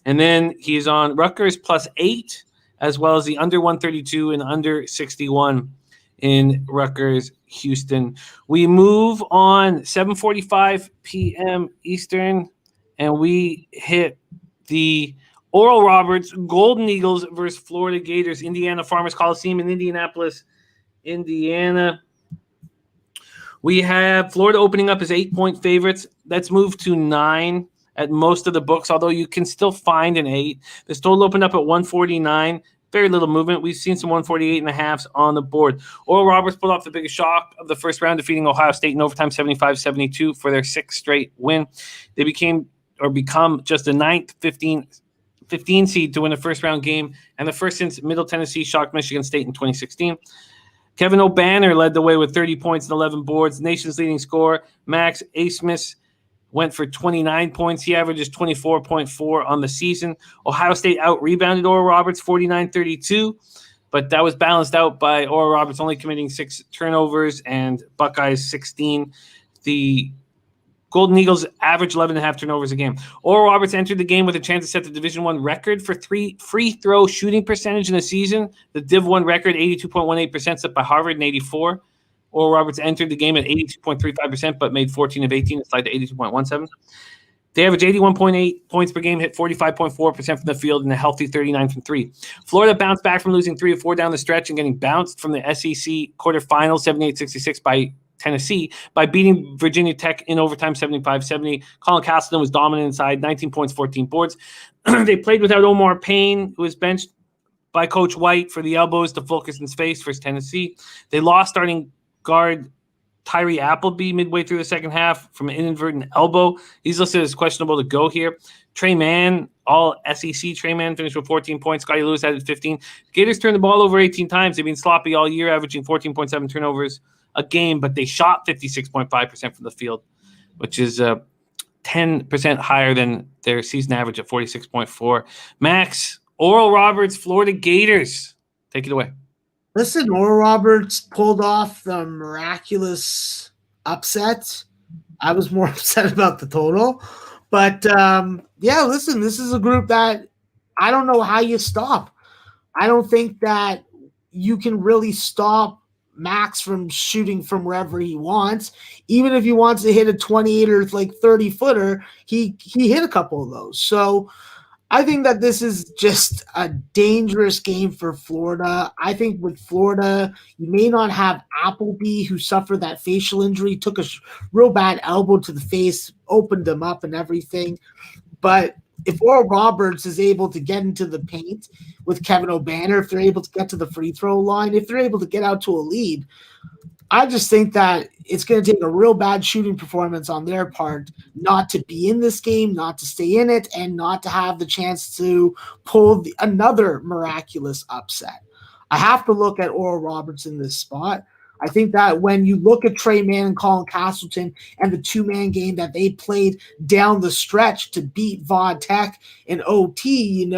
And then he's on Rutgers plus 8, as well as the under 132 and under 61 in Rutgers, Houston. We move on 7:45 p.m. Eastern, and we hit the Oral Roberts Golden Eagles versus Florida Gators, Indiana Farmers Coliseum in Indianapolis, Indiana. We have Florida opening up as 8-point favorites. That's moved to 9 at most of the books, although you can still find an 8. This total opened up at 149. Very little movement. We've seen some 148.5s on the board. Oral Roberts pulled off the biggest shock of the first round, defeating Ohio State in overtime 75-72 for their 6th straight win. They become just the 9th 15 seed to win a first-round game, and the first since Middle Tennessee shocked Michigan State in 2016. Kevin O'Banner led the way with 30 points and 11 boards. Nation's leading scorer, Max Asmus, went for 29 points. He averages 24.4 on the season. Ohio State out-rebounded Oral Roberts 49-32, but that was balanced out by Oral Roberts only committing 6 turnovers and Buckeyes 16. The Golden Eagles average 11.5 turnovers a game. Oral Roberts entered the game with a chance to set the Division I record for free throw shooting percentage in the season. The Div 1 record, 82.18%, set by Harvard in 84. Oral Roberts entered the game at 82.35%, but made 14 of 18. It slid to 82.17. They average 81.8 points per game, hit 45.4% from the field, and a healthy 39 from 3. Florida bounced back from losing 3 of 4 down the stretch and getting bounced from the SEC quarterfinals 78-66 by Tennessee by beating Virginia Tech in overtime 75-70. Colin Castleton was dominant inside, 19 points, 14 boards. They played without Omar Payne, who was benched by Coach White for the elbows to Fulkerson's face versus Tennessee. They lost starting guard Tyree Appleby midway through the second half from an inadvertent elbow. He's listed as questionable to go here. Trey Mann, all SEC Trey Mann, finished with 14 points. Scotty Lewis added 15. Gators turned the ball over 18 times. They've been sloppy all year, averaging 14.7 turnovers a game, but they shot 56.5% from the field, which is 10% higher than their season average at 46.4. Max, Oral Roberts, Florida Gators. Take it away. Listen, Oral Roberts pulled off the miraculous upset. I was more upset about the total. But, yeah, listen, this is a group that I don't know how you stop. I don't think that you can really stop Max from shooting from wherever he wants. Even if he wants to hit a 28 or like 30-footer, he hit a couple of those. So I think that this is just a dangerous game for Florida. I think with Florida, you may not have Appleby, who suffered that facial injury, took a real bad elbow to the face, opened him up and everything. But if Oral Roberts is able to get into the paint with Kevin O'Banner, if they're able to get to the free throw line, if they're able to get out to a lead, I just think that it's going to take a real bad shooting performance on their part not to be in this game, not to stay in it, and not to have the chance to pull another miraculous upset. I have to look at Oral Roberts in this spot. I think that when you look at Trey Mann and Colin Castleton and the two-man game that they played down the stretch to beat Vaughn Tech in OT,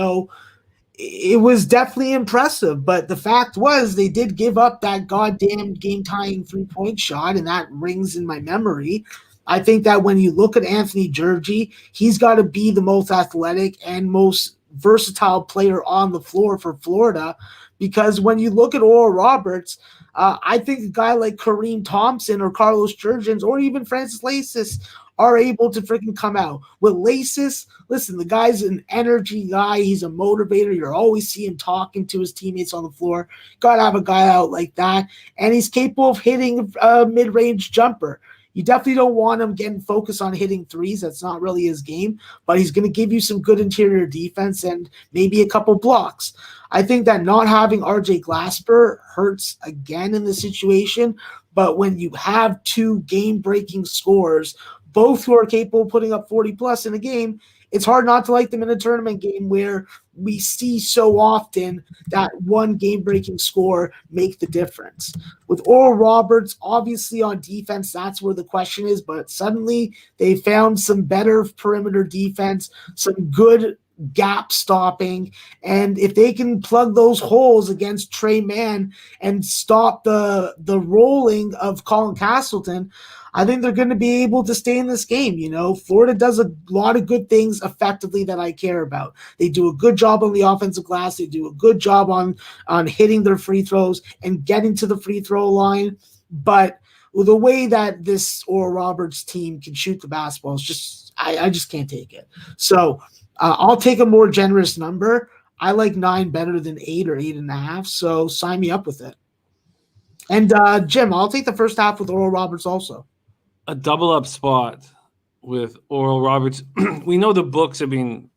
it was definitely impressive, but the fact was they did give up that goddamn game-tying three-point shot, and that rings in my memory. I think that when you look at Anthony Durgee, he's got to be the most athletic and most versatile player on the floor for Florida, because when you look at Oral Roberts, I think a guy like Kareem Thompson or Carlos Jurgens or even Francis Lacis are able to freaking come out. With Lacis, listen, the guy's an energy guy. He's a motivator. You always see him talking to his teammates on the floor. Got to have a guy out like that. And he's capable of hitting a mid-range jumper. You definitely don't want him getting focused on hitting threes. That's not really his game. But he's going to give you some good interior defense and maybe a couple blocks. I think that not having RJ Glasper hurts again in the situation. But when you have two game-breaking scorers, both who are capable of putting up 40-plus in a game, it's hard not to like them in a tournament game where we see so often that one game-breaking score make the difference. With Oral Roberts, obviously on defense, that's where the question is, but suddenly they found some better perimeter defense, some good gap stopping, and if they can plug those holes against Trey Mann and stop the rolling of Colin Castleton, I think they're going to be able to stay in this game. Florida does a lot of good things effectively that I care about. They do a good job on the offensive glass. They do a good job on hitting their free throws and getting to the free throw line. But the way that this Oral Roberts team can shoot the basketball is just, I just can't take it. So I'll take a more generous number. I like 9 better than 8 or 8.5. So sign me up with it. And Jim, I'll take the first half with Oral Roberts also. A double-up spot with Oral Roberts. We know the books have been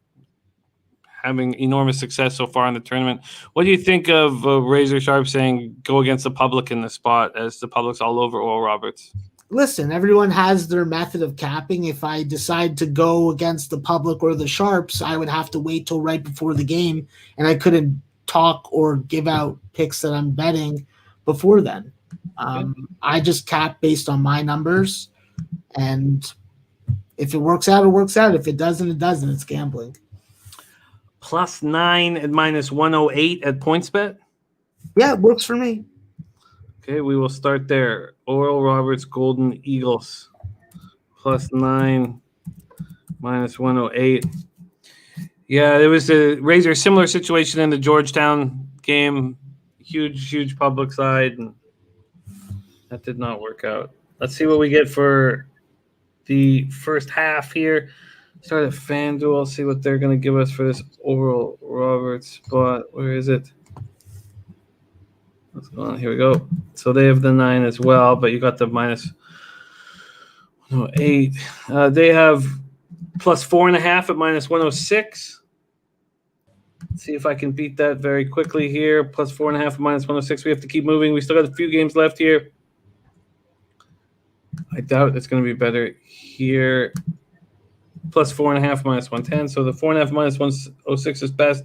having enormous success so far in the tournament. What do you think of Razor Sharp saying go against the public in the spot as the public's all over Oral Roberts? Listen, everyone has their method of capping. If I decide to go against the public or the Sharps, I would have to wait till right before the game, and I couldn't talk or give out picks that I'm betting before then. I just cap based on my numbers, and if it works out, it works out. If it doesn't, it doesn't. It's gambling. +9 at -108 at PointsBet? Yeah, it works for me. Okay, we will start there. Oral Roberts Golden Eagles +9 -108. Yeah, there was a Razor similar situation in the Georgetown game. Huge public side, and that did not work out. Let's see what we get for the first half here. Start at FanDuel, see what they're going to give us for this Oral Roberts spot. Where is it? What's going on? Here we go. So they have the 9 as well, but you got the -108. They have +4.5 at -106. Let's see if I can beat that very quickly here. +4.5 at -106. We have to keep moving. We still got a few games left here. I doubt it's going to be better here. +4.5 -110. So the 4.5 -106 is best.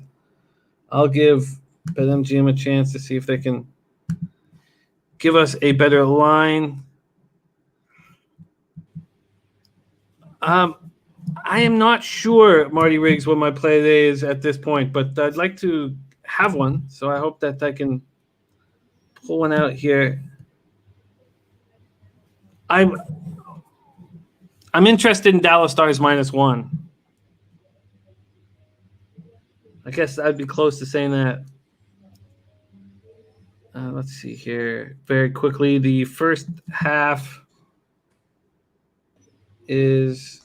I'll give BetMGM a chance to see if they can give us a better line. I am not sure, Marty Riggs, what my play today is at this point, but I'd like to have one. So I hope that I can pull one out here. I'm interested in Dallas Stars -1. I guess I'd be close to saying that. Let's see here very quickly. The first half is,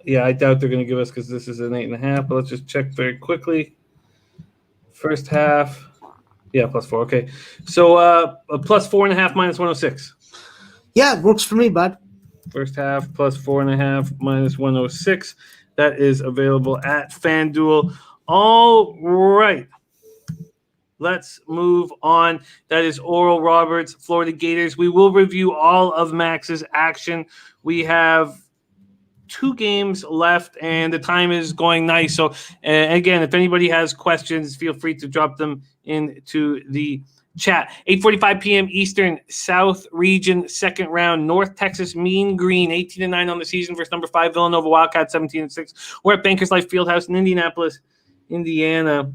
I doubt they're going to give us because this is an 8.5. But let's just check very quickly. First half, +4. Okay, so a +4.5 -106. Yeah, it works for me, bud. First half +4.5 -106. that is available at FanDuel. All right. Let's move on. That is Oral Roberts, Florida Gators. We will review all of Max's action. We have 2 games left, and the time is going nice. So, again, if anybody has questions, feel free to drop them into the chat. 8:45 p.m. Eastern, South Region, second round. North Texas Mean Green, 18-9 on the season versus number 5 Villanova Wildcats, 17-6. We're at Bankers Life Fieldhouse in Indianapolis, Indiana.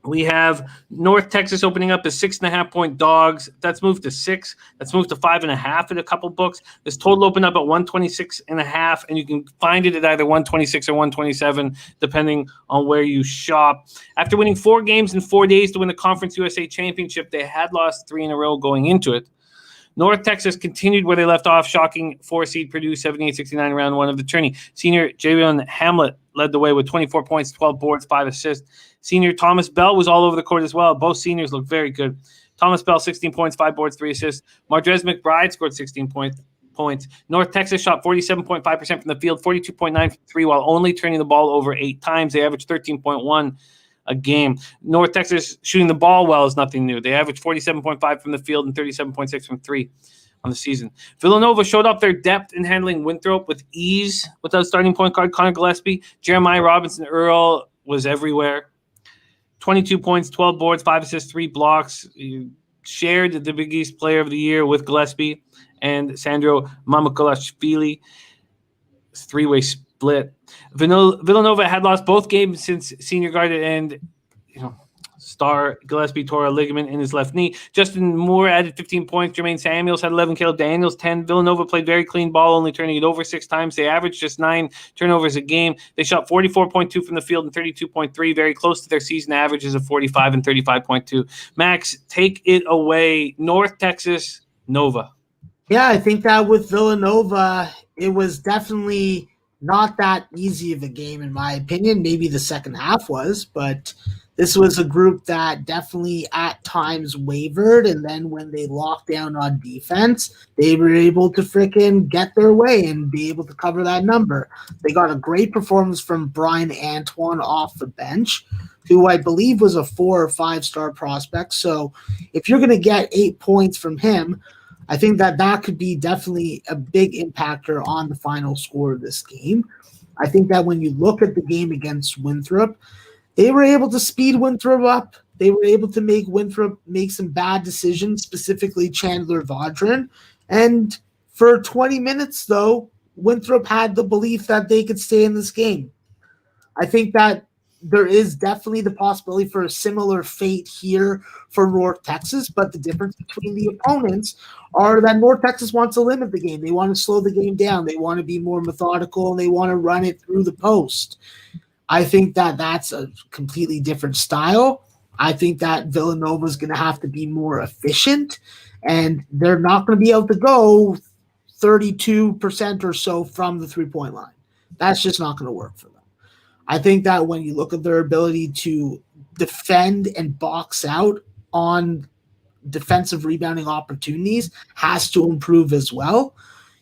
We have North Texas opening up as 6.5-point dogs. That's moved to 6. That's moved to 5.5 in a couple books. This total opened up at 126.5, and you can find it at either 126 or 127, depending on where you shop. After winning 4 games in 4 days to win the Conference USA Championship, they had lost 3 in a row going into it. North Texas continued where they left off, shocking 4-seed Purdue 78-69 round 1 of the tourney. Senior Javion Hamlet led the way with 24 points, 12 boards, 5 assists. Senior Thomas Bell was all over the court as well. Both seniors looked very good. Thomas Bell, 16 points, 5 boards, 3 assists. Mardrez McBride scored 16 points. North Texas shot 47.5% from the field, 42.9% from 3, while only turning the ball over 8 times. They averaged 13.1 a game. North Texas shooting the ball well is nothing new. They averaged 47.5 from the field and 37.6 from 3 on the season. Villanova showed off their depth in handling Winthrop with ease without starting point guard Connor Gillespie. Jeremiah Robinson Earl was everywhere. 22 points, 12 boards, 5 assists, 3 blocks. He shared the Big East Player of the Year with Gillespie and Sandro Mamakulashvili. 3-way split. Villanova had lost both games since senior guard and star Gillespie tore a ligament in his left knee. Justin Moore added 15 points. Jermaine Samuels had 11. Caleb Daniels 10. Villanova played very clean ball, only turning it over 6 times. They averaged just 9 turnovers a game. They shot 44.2 from the field and 32.3, very close to their season averages of 45 and 35.2. Max, take it away. North Texas Nova. Yeah, I think that with Villanova, it was definitely not that easy of a game, in my opinion. Maybe the second half was, but this was a group that definitely at times wavered, and then when they locked down on defense, they were able to freaking get their way and be able to cover that number. They got a great performance from Brian Antoine off the bench, who I believe was a 4 or 5-star prospect. So if you're going to get 8 points from him, I think that could be definitely a big impactor on the final score of this game. I think that when you look at the game against Winthrop, they were able to speed Winthrop up. They were able to make Winthrop make some bad decisions, specifically Chandler Vaudrin. And for 20 minutes, though, Winthrop had the belief that they could stay in this game. I think that there is definitely the possibility for a similar fate here for North Texas, but the difference between the opponents are that North Texas wants to limit the game. They want to slow the game down. They want to be more methodical, and they want to run it through the post. I think that that's a completely different style. I think that Villanova is going to have to be more efficient, and they're not going to be able to go 32% or so from the three-point line. That's just not going to work for them. I think that when you look at their ability to defend and box out on defensive rebounding opportunities has to improve as well.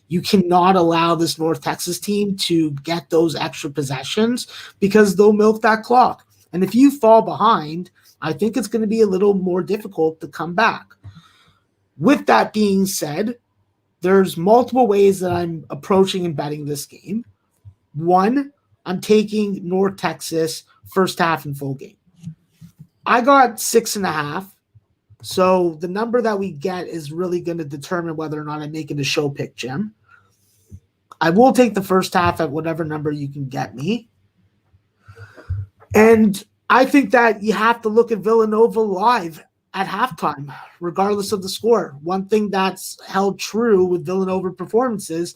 You cannot allow this North Texas team to get those extra possessions because they'll milk that clock. And if you fall behind, I think it's going to be a little more difficult to come back. With that being said, there's multiple ways that I'm approaching and betting this game. One, I'm taking North Texas first half and full game. I got 6.5. So the number that we get is really going to determine whether or not I'm making a show pick, Jim. I will take the first half at whatever number you can get me. And I think that you have to look at Villanova live at halftime, regardless of the score. One thing that's held true with Villanova performances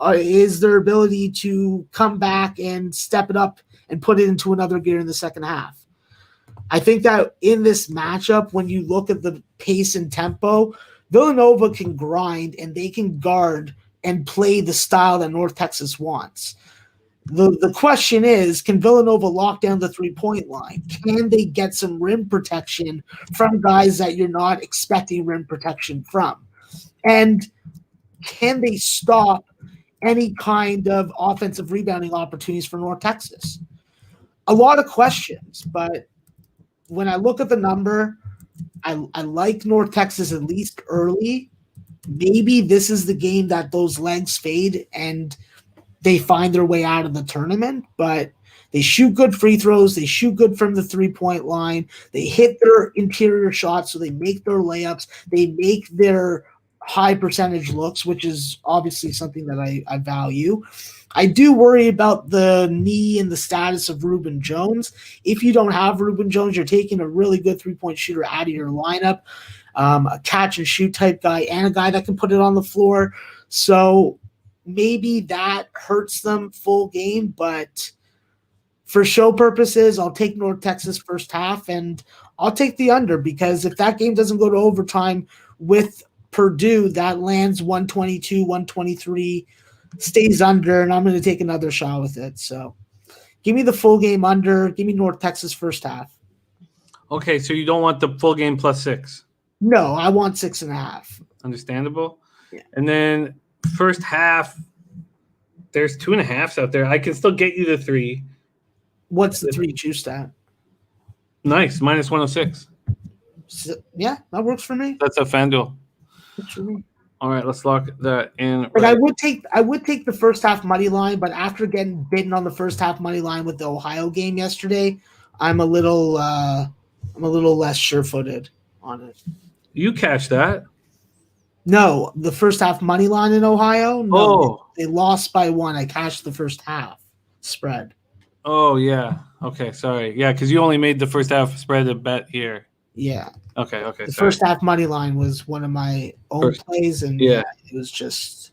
is their ability to come back and step it up and put it into another gear in the second half. I think that in this matchup, when you look at the pace and tempo, Villanova can grind and they can guard and play the style that North Texas wants. The question is, can Villanova lock down the three-point line? Can they get some rim protection from guys that you're not expecting rim protection from? And can they stop any kind of offensive rebounding opportunities for North Texas. A lot of questions, but when I look at the number, I like North Texas at least early. Maybe this is the game that those legs fade and they find their way out of the tournament, but they shoot good free throws. They shoot good from the three-point line. They hit their interior shots, so they make their layups. They make their high percentage looks, which is obviously something that I value. I do worry about the knee and the status of Reuben Jones. If you don't have Reuben Jones, you're taking a really good three-point shooter out of your lineup, a catch-and-shoot type guy, and a guy that can put it on the floor. So maybe that hurts them full game, but for show purposes, I'll take North Texas first half, and I'll take the under because if that game doesn't go to overtime with Purdue, that lands 122, 123, stays under, and I'm going to take another shot with it. So give me the full game under. Give me North Texas first half. Okay, so you don't want the full game +6. No, I want 6.5. Understandable. Yeah. And then first half, there's 2.5s out there. I can still get you the 3. What's the 3 juiced at? Nice, -106. So, yeah, that works for me. That's a FanDuel. Works for me. All right, let's lock that in. But I would take the first half money line, but after getting bitten on the first half money line with the Ohio game yesterday, I'm a little less sure-footed on it. You catch that? No, the first half money line in Ohio. No, they lost by 1. I cashed the first half spread. Oh yeah. Okay, sorry. Yeah, because you only made the first half spread a bet here. Yeah. Okay. The first half money line was one of my own plays, and it was just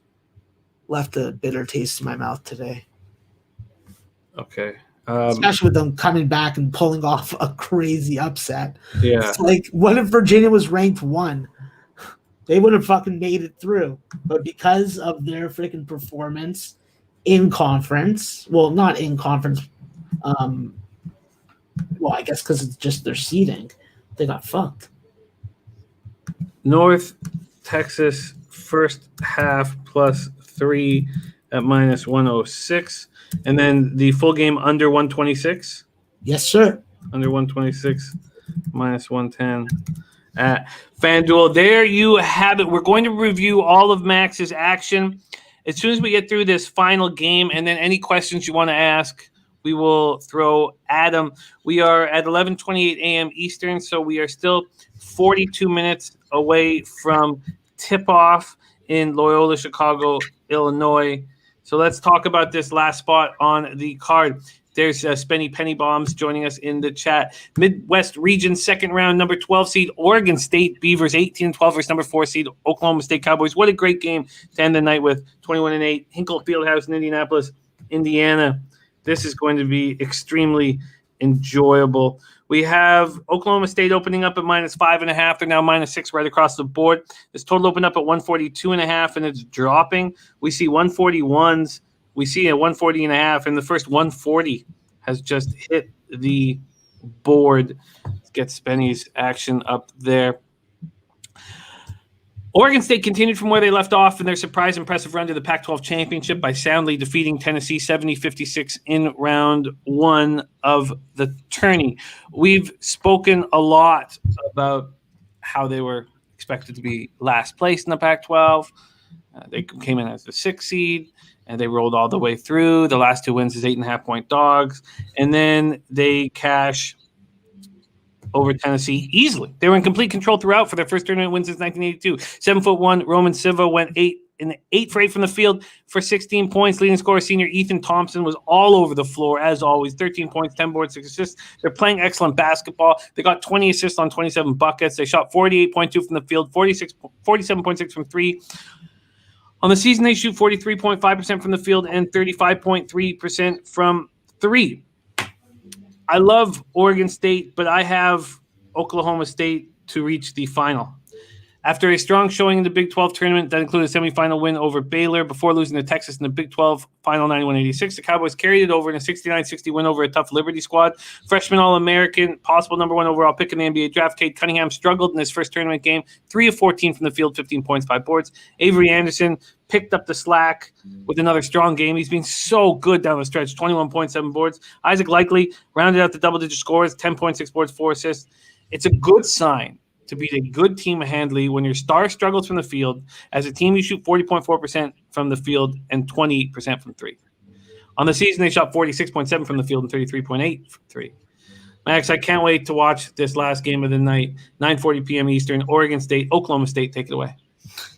left a bitter taste in my mouth today. Okay. Especially with them coming back and pulling off a crazy upset. Yeah. It's like, what if Virginia was ranked 1? They would have fucking made it through. But because of their freaking performance in conference, well, not in conference, well, I guess because it's just their seeding, they got fucked. North Texas first half +3 at -106. And then the full game under 126? Yes, sir. Under 126, -110 at FanDuel. There you have it. We're going to review all of Max's action as soon as we get through this final game, and then any questions you want to ask, we will throw at him. We are at 11:28 a.m. Eastern, so we are still 42 minutes away from tip-off in Loyola, Chicago, Illinois. So let's talk about this last spot on the card. There's Spenny Pennybombs joining us in the chat. Midwest Region second round, number 12 seed Oregon State Beavers, 18-12 versus number 4 seed Oklahoma State Cowboys. What a great game to end the night with, 21-8. Hinkle Fieldhouse in Indianapolis, Indiana. This is going to be extremely enjoyable. We have Oklahoma State opening up at -5.5. They're now -6 right across the board. This total opened up at 142.5, and it's dropping. We see 141s. We see a 140.5, and the first 140 has just hit the board. Let's get Spenny's action up there. Oregon State continued from where they left off in their surprise impressive run to the Pac-12 championship by soundly defeating Tennessee 70-56 in round 1 of the tourney. We've spoken a lot about how they were expected to be last place in the Pac-12. They came in as the 6th seed, and they rolled all the way through. The last 2 wins is 8.5-point dogs, and then they cash over Tennessee easily. They were in complete control throughout for their first tournament win since 1982. 7'1" Roman Silva went 8 for 8 from the field for 16 points. Leading scorer senior Ethan Thompson was all over the floor as always. 13 points, 10 boards, 6 assists. They're playing excellent basketball. They got 20 assists on 27 buckets. They shot 48.2 from the field, 47.6 from 3. On the season, they shoot 43.5% from the field and 35.3% from 3. I love Oregon State, but I have Oklahoma State to reach the final. After a strong showing in the Big 12 tournament that included a semifinal win over Baylor before losing to Texas in the Big 12 final 91-86, the Cowboys carried it over in a 69-60 win over a tough Liberty squad. Freshman All-American, possible number 1 overall pick in the NBA draft, Cade Cunningham struggled in his first tournament game, 3 of 14 from the field, 15 points, 5 boards. Avery Anderson picked up the slack with another strong game. He's been so good down the stretch, 21.7 boards. Isaac Likely rounded out the double-digit scores, 10.6 boards, 4 assists. It's a good sign to beat a good team handily when your star struggles from the field. As a team, you shoot 40.4% from the field and 20% from 3. On the season, they shot 46.7 from the field and 33.8 from 3. Max, I can't wait to watch this last game of the night, 9:40 p.m. Eastern, Oregon State, Oklahoma State. Take it away.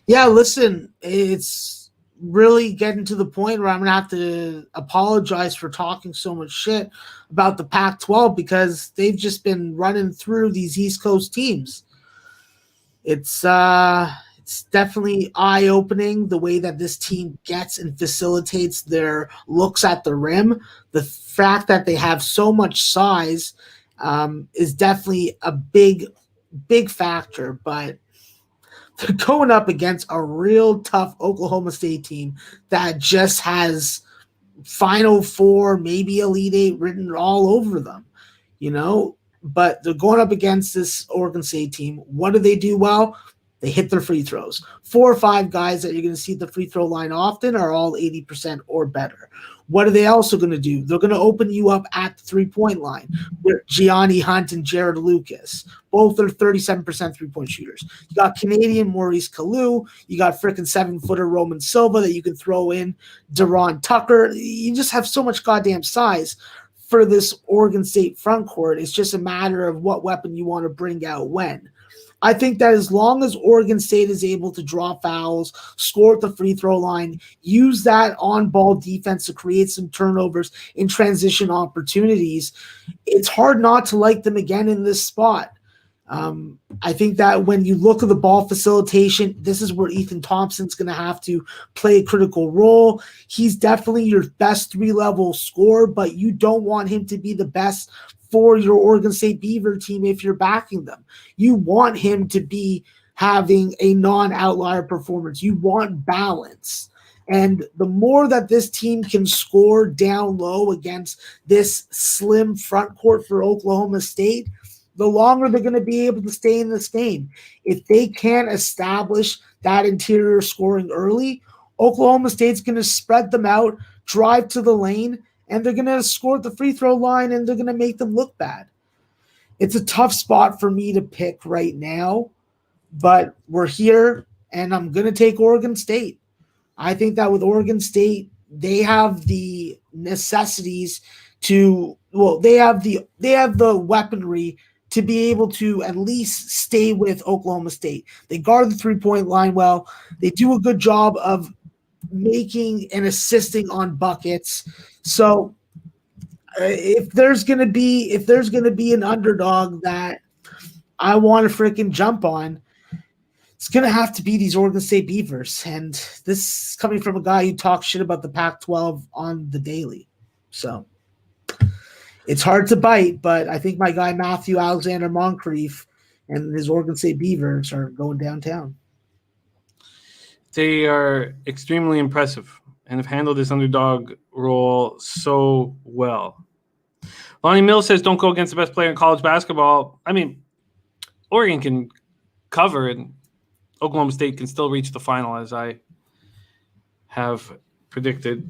Yeah, listen, it's really getting to the point where I'm going to have to apologize for talking so much shit about the Pac-12 because they've just been running through these East Coast teams. It's definitely eye-opening the way that this team gets and facilitates their looks at the rim. The fact that they have so much size is definitely a big factor, but they're going up against a real tough Oklahoma State team that just has Final Four, maybe Elite Eight written all over them, But they're going up against this Oregon State team. What do they do well? They hit their free throws. 4 or 5 guys that you're going to see at the free throw line often are all 80% or better. What are they also going to do? They're going to open you up at the three-point line with Gianni Hunt and Jared Lucas. Both are 37% three-point shooters. You got Canadian Maurice Kalou. You got frickin' 7-footer Roman Silva that you can throw in. Deron Tucker. You just have so much goddamn size for this Oregon State front court. It's just a matter of what weapon you want to bring out when. I think that as long as Oregon State is able to draw fouls, score at the free throw line, use that on-ball defense to create some turnovers in transition opportunities, it's hard not to like them again in this spot. I think that when you look at the ball facilitation, this is where Ethan Thompson's going to have to play a critical role. He's definitely your best 3-level scorer, but you don't want him to be the best for your Oregon State Beaver team if you're backing them. You want him to be having a non-outlier performance. You want balance. And the more that this team can score down low against this slim front court for Oklahoma State, the longer they're going to be able to stay in this game. If they can't establish that interior scoring early, Oklahoma State's going to spread them out, drive to the lane, and they're going to score at the free throw line, and they're going to make them look bad. It's a tough spot for me to pick right now, but we're here, and I'm going to take Oregon State. I think that with Oregon State, they have the necessities to – well, they have the weaponry to be able to at least stay with Oklahoma State. They guard the three-point line well. They do a good job of making and assisting on buckets. So if there's gonna be an underdog that I want to freaking jump on, it's gonna have to be these Oregon State Beavers. And this is coming from a guy who talks shit about the Pac-12 on the daily. So it's hard to bite, but I think my guy Matthew Alexander Moncrief and his Oregon State Beavers are going downtown. They are extremely impressive and have handled this underdog role so well. Lonnie Mills says, don't go against the best player in college basketball. I mean, Oregon can cover and Oklahoma State can still reach the final, as I have predicted.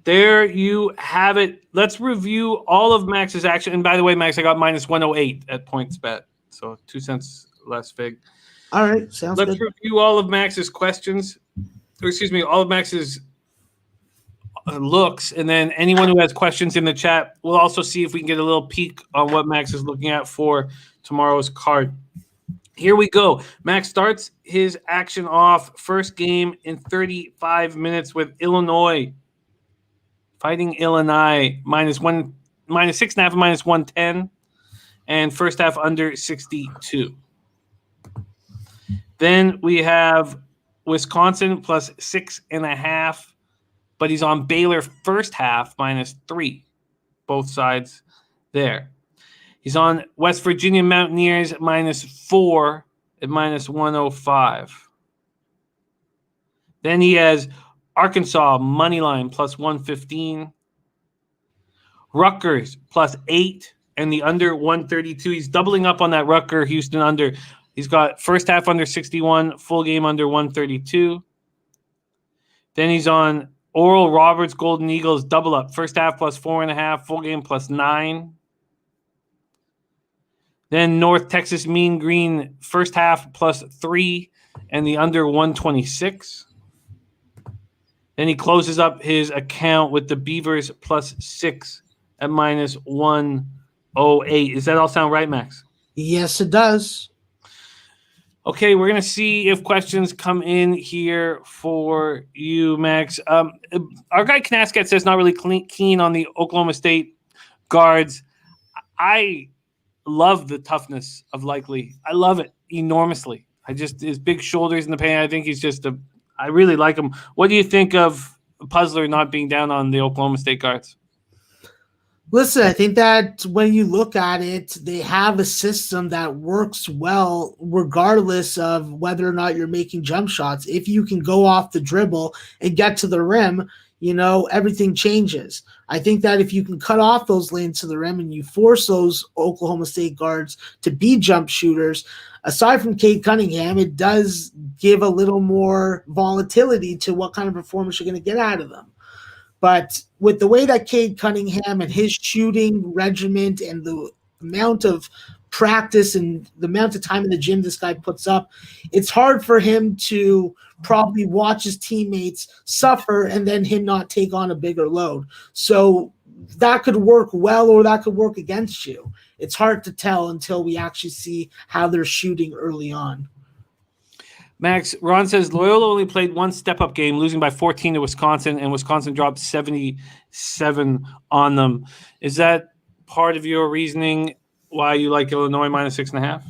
There you have it. Let's review all of Max's action. And by the way, Max, I got minus 108 at PointsBet. So 2 cents less fig. All right. Sounds good. Let's review all of Max's questions. Or excuse me, all of Max's looks. And then anyone who has questions in the chat, we'll also see if we can get a little peek on what Max is looking at for tomorrow's card. Here we go. Max starts his action off. First game in 35 minutes with Illinois. Fighting Illinois, minus 6.5 and minus 110. And first half under 62. Then we have Wisconsin plus 6.5. But he's on Baylor first half minus 3. Both sides there. He's on West Virginia Mountaineers minus 4 at minus 105. Then he has Arkansas money line plus 115. Rutgers plus 8 and the under 132. He's doubling up on that Rutgers Houston under. He's got first half under 61, full game under 132. Then he's on Oral Roberts Golden Eagles double up. First half plus 4.5, full game plus 9. Then North Texas Mean Green first half plus 3 and the under 126. Then he closes up his account with the Beavers plus 6 at minus 108. Does that all sound right, Max? Yes, it does. Okay, we're going to see if questions come in here for you, Max. Our guy Knaskat says not really keen on the Oklahoma State guards. I love the toughness of Likely. I love it enormously. His big shoulders in the paint. I think he's I really like him. What do you think of Puzzler not being down on the Oklahoma State guards? Listen, I think that when you look at it, they have a system that works well regardless of whether or not you're making jump shots. If you can go off the dribble and get to the rim, everything changes. I think that if you can cut off those lanes to the rim and you force those Oklahoma State guards to be jump shooters, aside from Cade Cunningham, it does give a little more volatility to what kind of performance you're going to get out of them. But with the way that Cade Cunningham and his shooting regiment and the amount of practice and the amount of time in the gym this guy puts up, it's hard for him to probably watch his teammates suffer and then him not take on a bigger load. So that could work well or that could work against you. It's hard to tell until we actually see how they're shooting early on. Max, Ron says Loyola only played one step-up game, losing by 14 to Wisconsin, and Wisconsin dropped 77 on them. Is that part of your reasoning why you like Illinois minus 6.5?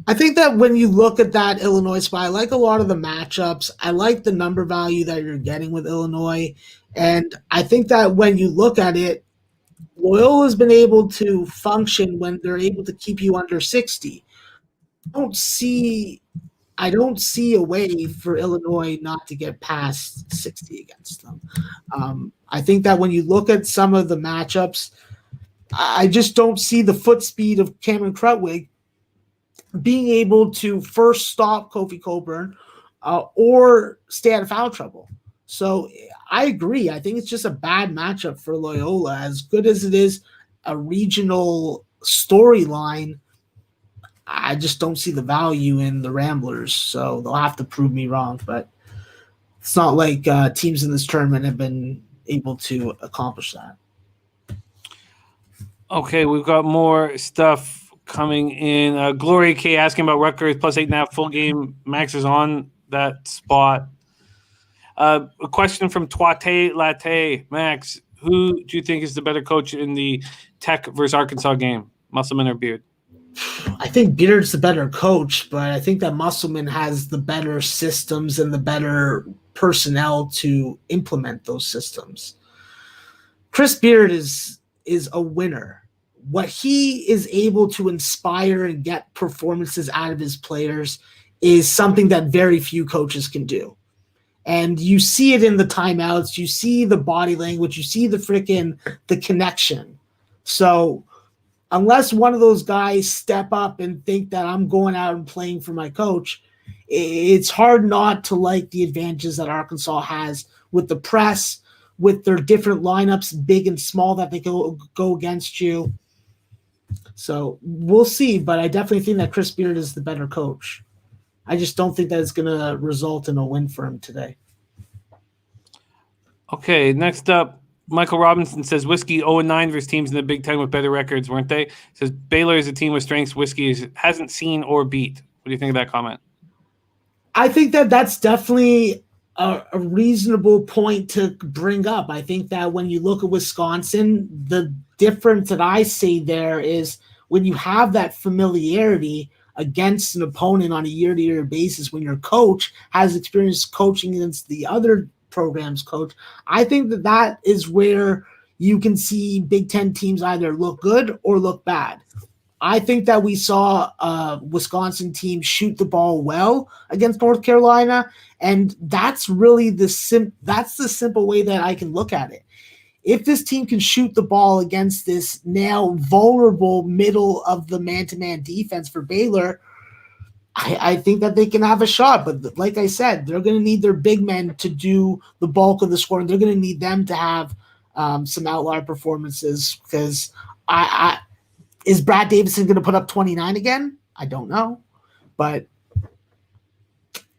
I think that when you look at that Illinois spot, I like a lot of the matchups. I like the number value that you're getting with Illinois. And I think that when you look at it, Loyola's been able to function when they're able to keep you under 60. I don't see a way for Illinois not to get past 60 against them. I think that when you look at some of the matchups, I just don't see the foot speed of Cameron Krutwig being able to first stop Kofi Cockburn or stay out of foul trouble. So I agree. I think it's just a bad matchup for Loyola. As good as it is a regional storyline, I just don't see the value in the Ramblers, so they'll have to prove me wrong. But it's not like teams in this tournament have been able to accomplish that. Okay, we've got more stuff coming in. Gloria K asking about Rutgers plus 8.5 full game. Max is on that spot. A question from Twate Latte. Max, who do you think is the better coach in the Tech versus Arkansas game, Musselman or Beard? I think Beard's the better coach, but I think that Musselman has the better systems and the better personnel to implement those systems. Chris Beard is a winner. What he is able to inspire and get performances out of his players is something that very few coaches can do. And you see it in the timeouts, you see the body language, you see the connection. So unless one of those guys step up and think that I'm going out and playing for my coach, it's hard not to like the advantages that Arkansas has with the press, with their different lineups, big and small, that they go against you. So we'll see, but I definitely think that Chris Beard is the better coach. I just don't think that it's going to result in a win for him today. Okay, next up, Michael Robinson says Whiskey 0-9 versus teams in the Big Ten with better records, weren't they? Says Baylor is a team with strengths Whiskey hasn't seen or beat. What do you think of that comment? I think that that's definitely a reasonable point to bring up. I think that when you look at Wisconsin, the difference that I see there is when you have that familiarity against an opponent on a year-to-year basis, when your coach has experience coaching against the other program's coach, I think that is where you can see Big Ten teams either look good or look bad. I think that we saw a Wisconsin team shoot the ball well against North Carolina, and that's really the simple way that I can look at it. If this team can shoot the ball against this now vulnerable middle of the man-to-man defense for Baylor, I think that they can have a shot. But like I said, they're going to need their big men to do the bulk of the scoring. They're going to need them to have some outlier performances because is Brad Davison going to put up 29 again? I don't know. But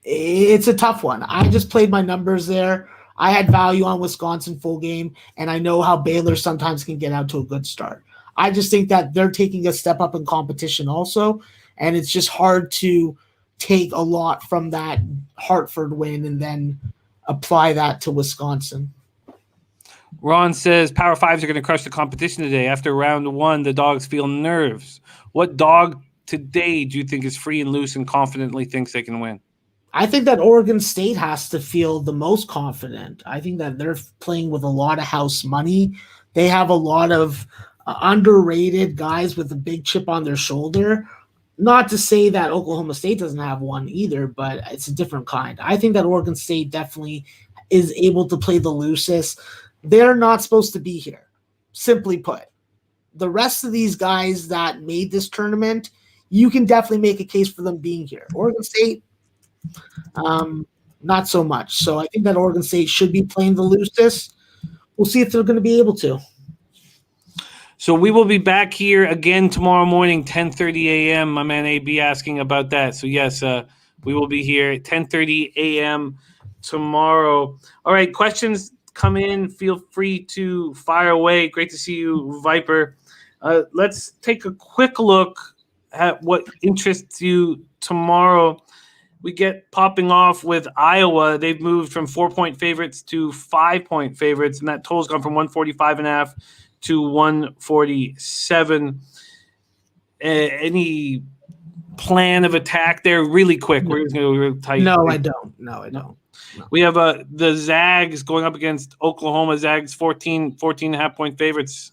it's a tough one. I just played my numbers there. I had value on Wisconsin full game, and I know how Baylor sometimes can get out to a good start. I just think that they're taking a step up in competition also, and it's just hard to take a lot from that Hartford win and then apply that to Wisconsin. Ron says Power Fives are going to crush the competition today. After round one, the dogs feel nerves. What dog today do you think is free and loose and confidently thinks they can win? I think that Oregon State has to feel the most confident. I think that they're playing with a lot of house money. They have a lot of underrated guys with a big chip on their shoulder. Not to say that Oklahoma State doesn't have one either, but it's a different kind. I think that Oregon State definitely is able to play the loosest. They're not supposed to be here, simply put. The rest of these guys that made this tournament, you can definitely make a case for them being here. Oregon State, not so much. So I think that Oregon State should be playing the loosest. We'll see if they're going to be able to. So we will be back here again tomorrow morning, 10:30 a.m. My man AB asking about that. So yes, we will be here at 10:30 a.m. tomorrow. All right, questions come in. Feel free to fire away. Great to see you, Viper. Let's take a quick look at what interests you tomorrow. We get popping off with Iowa. They've moved from 4-point favorites to 5-point favorites, and that total's gone from 145.5 to 147. Any plan of attack there? Really quick. We're just going to go real tight. No, I don't. No. We have the Zags going up against Oklahoma. Zags 14.5-point favorites.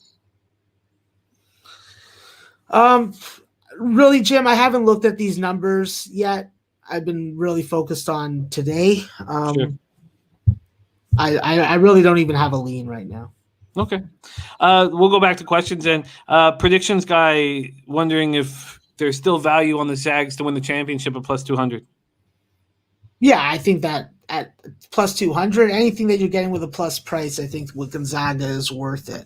Really, Jim, I haven't looked at these numbers yet. I've been really focused on today. Sure. I really don't even have a lean right now. Okay. We'll go back to questions and predictions guy wondering if there's still value on the Zags to win the championship at plus 200. Yeah, I think that at plus 200, anything that you're getting with a plus price, I think with Gonzaga is worth it.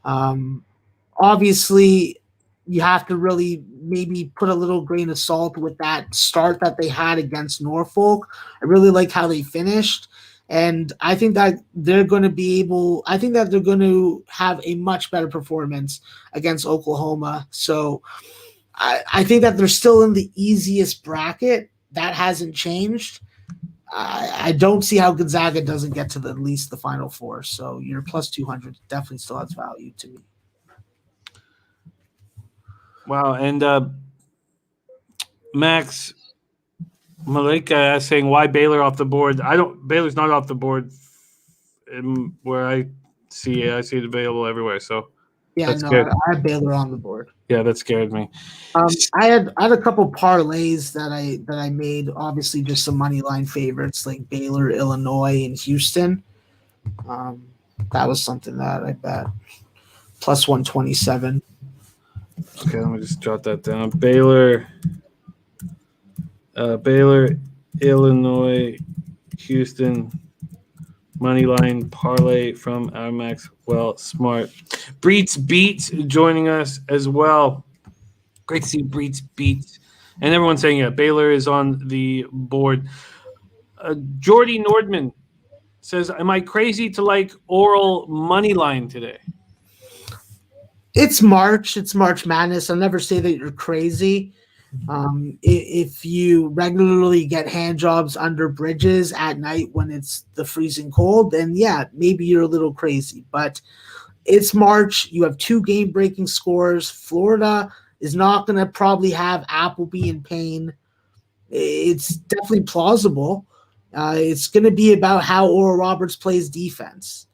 Obviously, you have to really maybe put a little grain of salt with that start that they had against Norfolk. I really like how they finished. And I think that they're going to have a much better performance against Oklahoma. So I think that they're still in the easiest bracket. That hasn't changed. I don't see how Gonzaga doesn't get to at least the Final Four. So your plus 200 definitely still has value to me. Wow. And Max Malika saying why Baylor off the board. Baylor's not off the board where I see it. I see it available everywhere. So yeah, I have Baylor on the board. Yeah, that scared me. I had a couple parlays that I made. Obviously, just some money line favorites like Baylor, Illinois, and Houston. That was something that I bet plus 127. Okay, let me just jot that down. Baylor, Illinois, Houston, moneyline parlay from our Maxwell Smart. Breets Beats joining us as well. Great to see Breets Beats. And everyone's saying, yeah, Baylor is on the board. Jordy Nordman says, am I crazy to like oral moneyline today? It's March. It's March Madness. I'll never say that you're crazy. If you regularly get hand jobs under bridges at night when it's the freezing cold, then yeah, maybe you're a little crazy. But it's March. You have 2 game-breaking scores. Florida is not going to probably have Appleby in pain. It's definitely plausible. It's going to be about how Oral Roberts plays defense.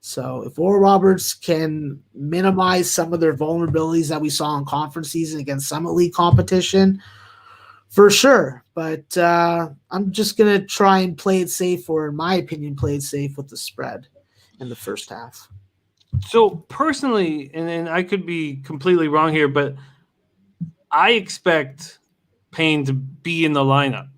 So if Oral Roberts can minimize some of their vulnerabilities that we saw in conference season against Summit League competition, for sure. But I'm just going to try and play it safe, or in my opinion, play it safe with the spread in the first half. So personally, and I could be completely wrong here, but I expect Payne to be in the lineup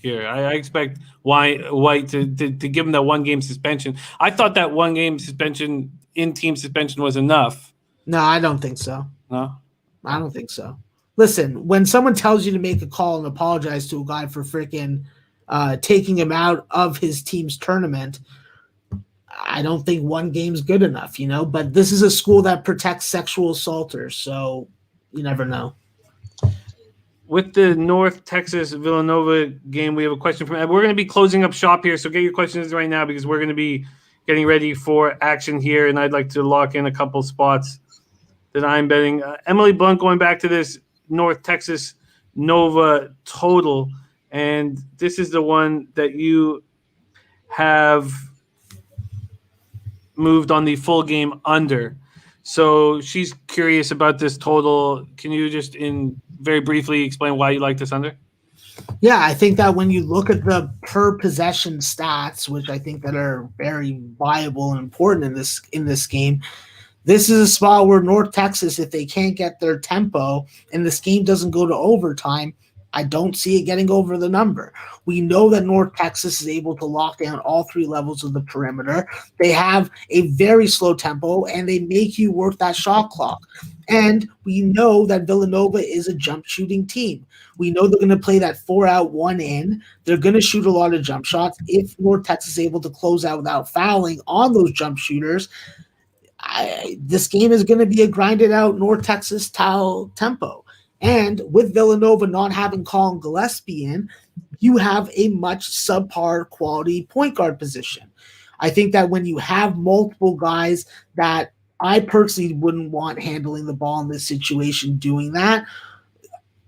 here. I expect White to give him that 1 game suspension. I thought that 1 game suspension, in-team suspension, was enough. No, I don't think so. No? I don't think so. Listen, when someone tells you to make a call and apologize to a guy for freaking taking him out of his team's tournament, I don't think 1 game's good enough, But this is a school that protects sexual assaulters, so you never know. With the North Texas Villanova game, we have a question from Ed. We're going to be closing up shop here, so get your questions right now because we're going to be getting ready for action here, and I'd like to lock in a couple spots that I'm betting. Emily Blunt, going back to this North Texas Nova total, and this is the one that you have moved on the full game under. So she's curious about this total. Can you just very briefly explain why you like this under? Yeah, I think that when you look at the per possession stats, which I think that are very viable and important in this game, this is a spot where North Texas, if they can't get their tempo and this game doesn't go to overtime, I don't see it getting over the number. We know that North Texas is able to lock down all 3 levels of the perimeter. They have a very slow tempo, and they make you work that shot clock. And we know that Villanova is a jump shooting team. We know they're going to play that 4 out, 1 in. They're going to shoot a lot of jump shots. If North Texas is able to close out without fouling on those jump shooters, this game is going to be a grinded out North Texas style tempo. And with Villanova not having Colin Gillespie in, you have a much subpar quality point guard position. I think that when you have multiple guys that I personally wouldn't want handling the ball in this situation doing that,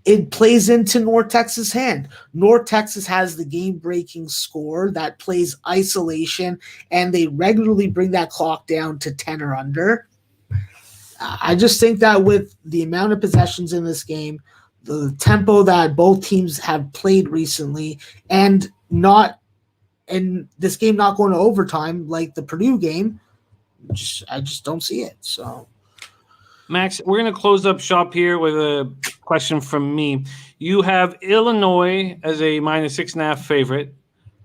it plays into North Texas' hand. North Texas has the game-breaking score that plays isolation, and they regularly bring that clock down to 10 or under. I just think that with the amount of possessions in this game, the tempo that both teams have played recently, and this game not going to overtime like the Purdue game, I just don't see it. So, Max, we're going to close up shop here with a question from me. You have Illinois as a -6.5 favorite,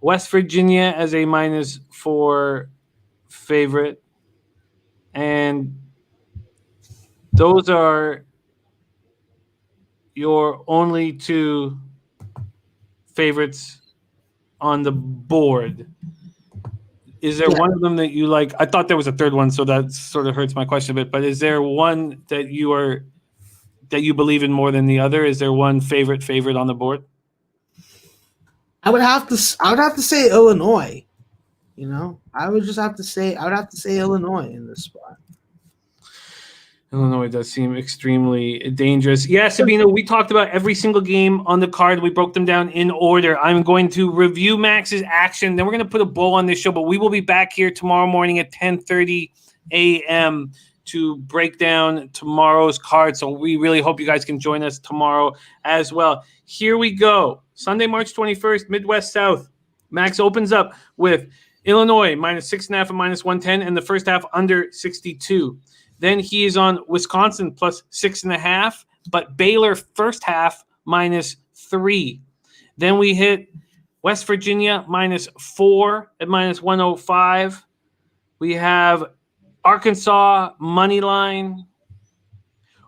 West Virginia as a -4 favorite, and those are your only 2 favorites on the board. Is there one of them that you like? I thought there was a third one, so that sort of hurts my question a bit. But is there one that you believe in more than the other? Is there one favorite on the board? I would have to say Illinois. I would have to say Illinois in this spot. Illinois does seem extremely dangerous. Yeah, Sabina, we talked about every single game on the card. We broke them down in order. I'm going to review Max's action. Then we're going to put a bow on this show, but we will be back here tomorrow morning at 10:30 a.m. to break down tomorrow's card. So we really hope you guys can join us tomorrow as well. Here we go. Sunday, March 21st, Midwest South. Max opens up with Illinois -6.5 and -110, and the first half under 62. Then he is on Wisconsin +6.5, but Baylor first half -3. Then we hit West Virginia -4 at -105. We have Arkansas money line,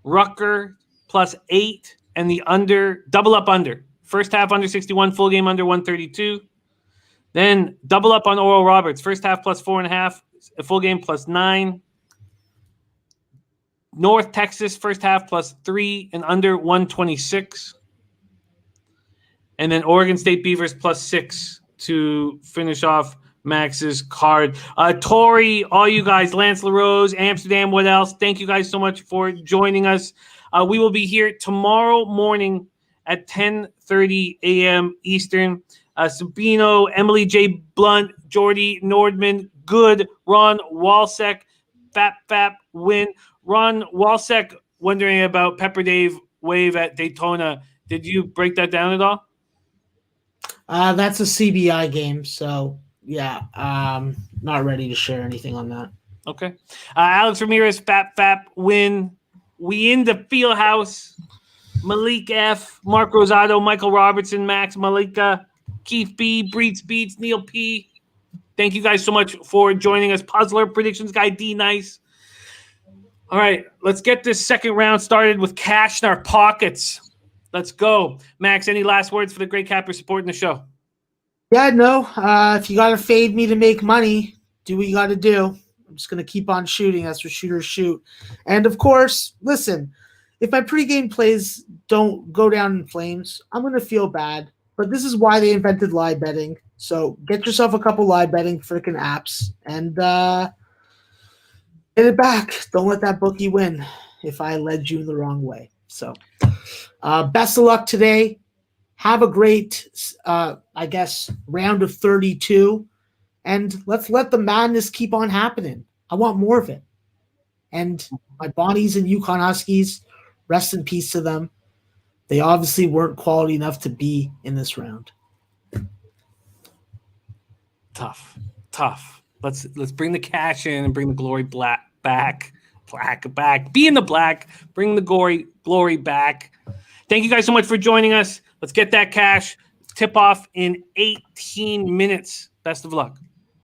Rutgers +8, and the under, double up under. First half under 61, full game under 132. Then double up on Oral Roberts. First half +4.5, full game +9. North Texas, first half +3 and under 126. And then Oregon State Beavers +6 to finish off Max's card. Tori, all you guys, Lance LaRose, Amsterdam, what else? Thank you guys so much for joining us. We will be here tomorrow morning at 10:30 a.m. Eastern. Sabino, Emily J. Blunt, Jordy Nordman, good. Ron Walsek, Fap, win. Ron Walsek wondering about Pepper Dave wave at Daytona. Did you break that down at all? That's a CBI game, so yeah, not ready to share anything on that. Okay. Alex Ramirez, Fap, win. We in the field house. Malik F, Mark Rosado, Michael Robertson, Max Malika, Keith B, Breeds Beats, Neil P. Thank you guys so much for joining us. Puzzler, Predictions Guy, D Nice. All right, let's get this second round started with cash in our pockets. Let's go. Max, any last words for the great capper supporting the show? Yeah, no. If you got to fade me to make money, do what you got to do. I'm just going to keep on shooting. That's what shooters shoot. And, of course, listen, if my pregame plays don't go down in flames, I'm going to feel bad. But this is why they invented live betting. So get yourself a couple live betting freaking apps and get it back. Don't let that bookie win if I led you in the wrong way. So best of luck today. Have a great, round of 32. And let's let the madness keep on happening. I want more of it. And my Bonnies and Yukon Huskies, rest in peace to them. They obviously weren't quality enough to be in this round. Tough. Let's bring the cash in and bring the glory back. Be in the black. Bring the glory back. Thank you guys so much for joining us. Let's get that cash. Tip off in 18 minutes. Best of luck.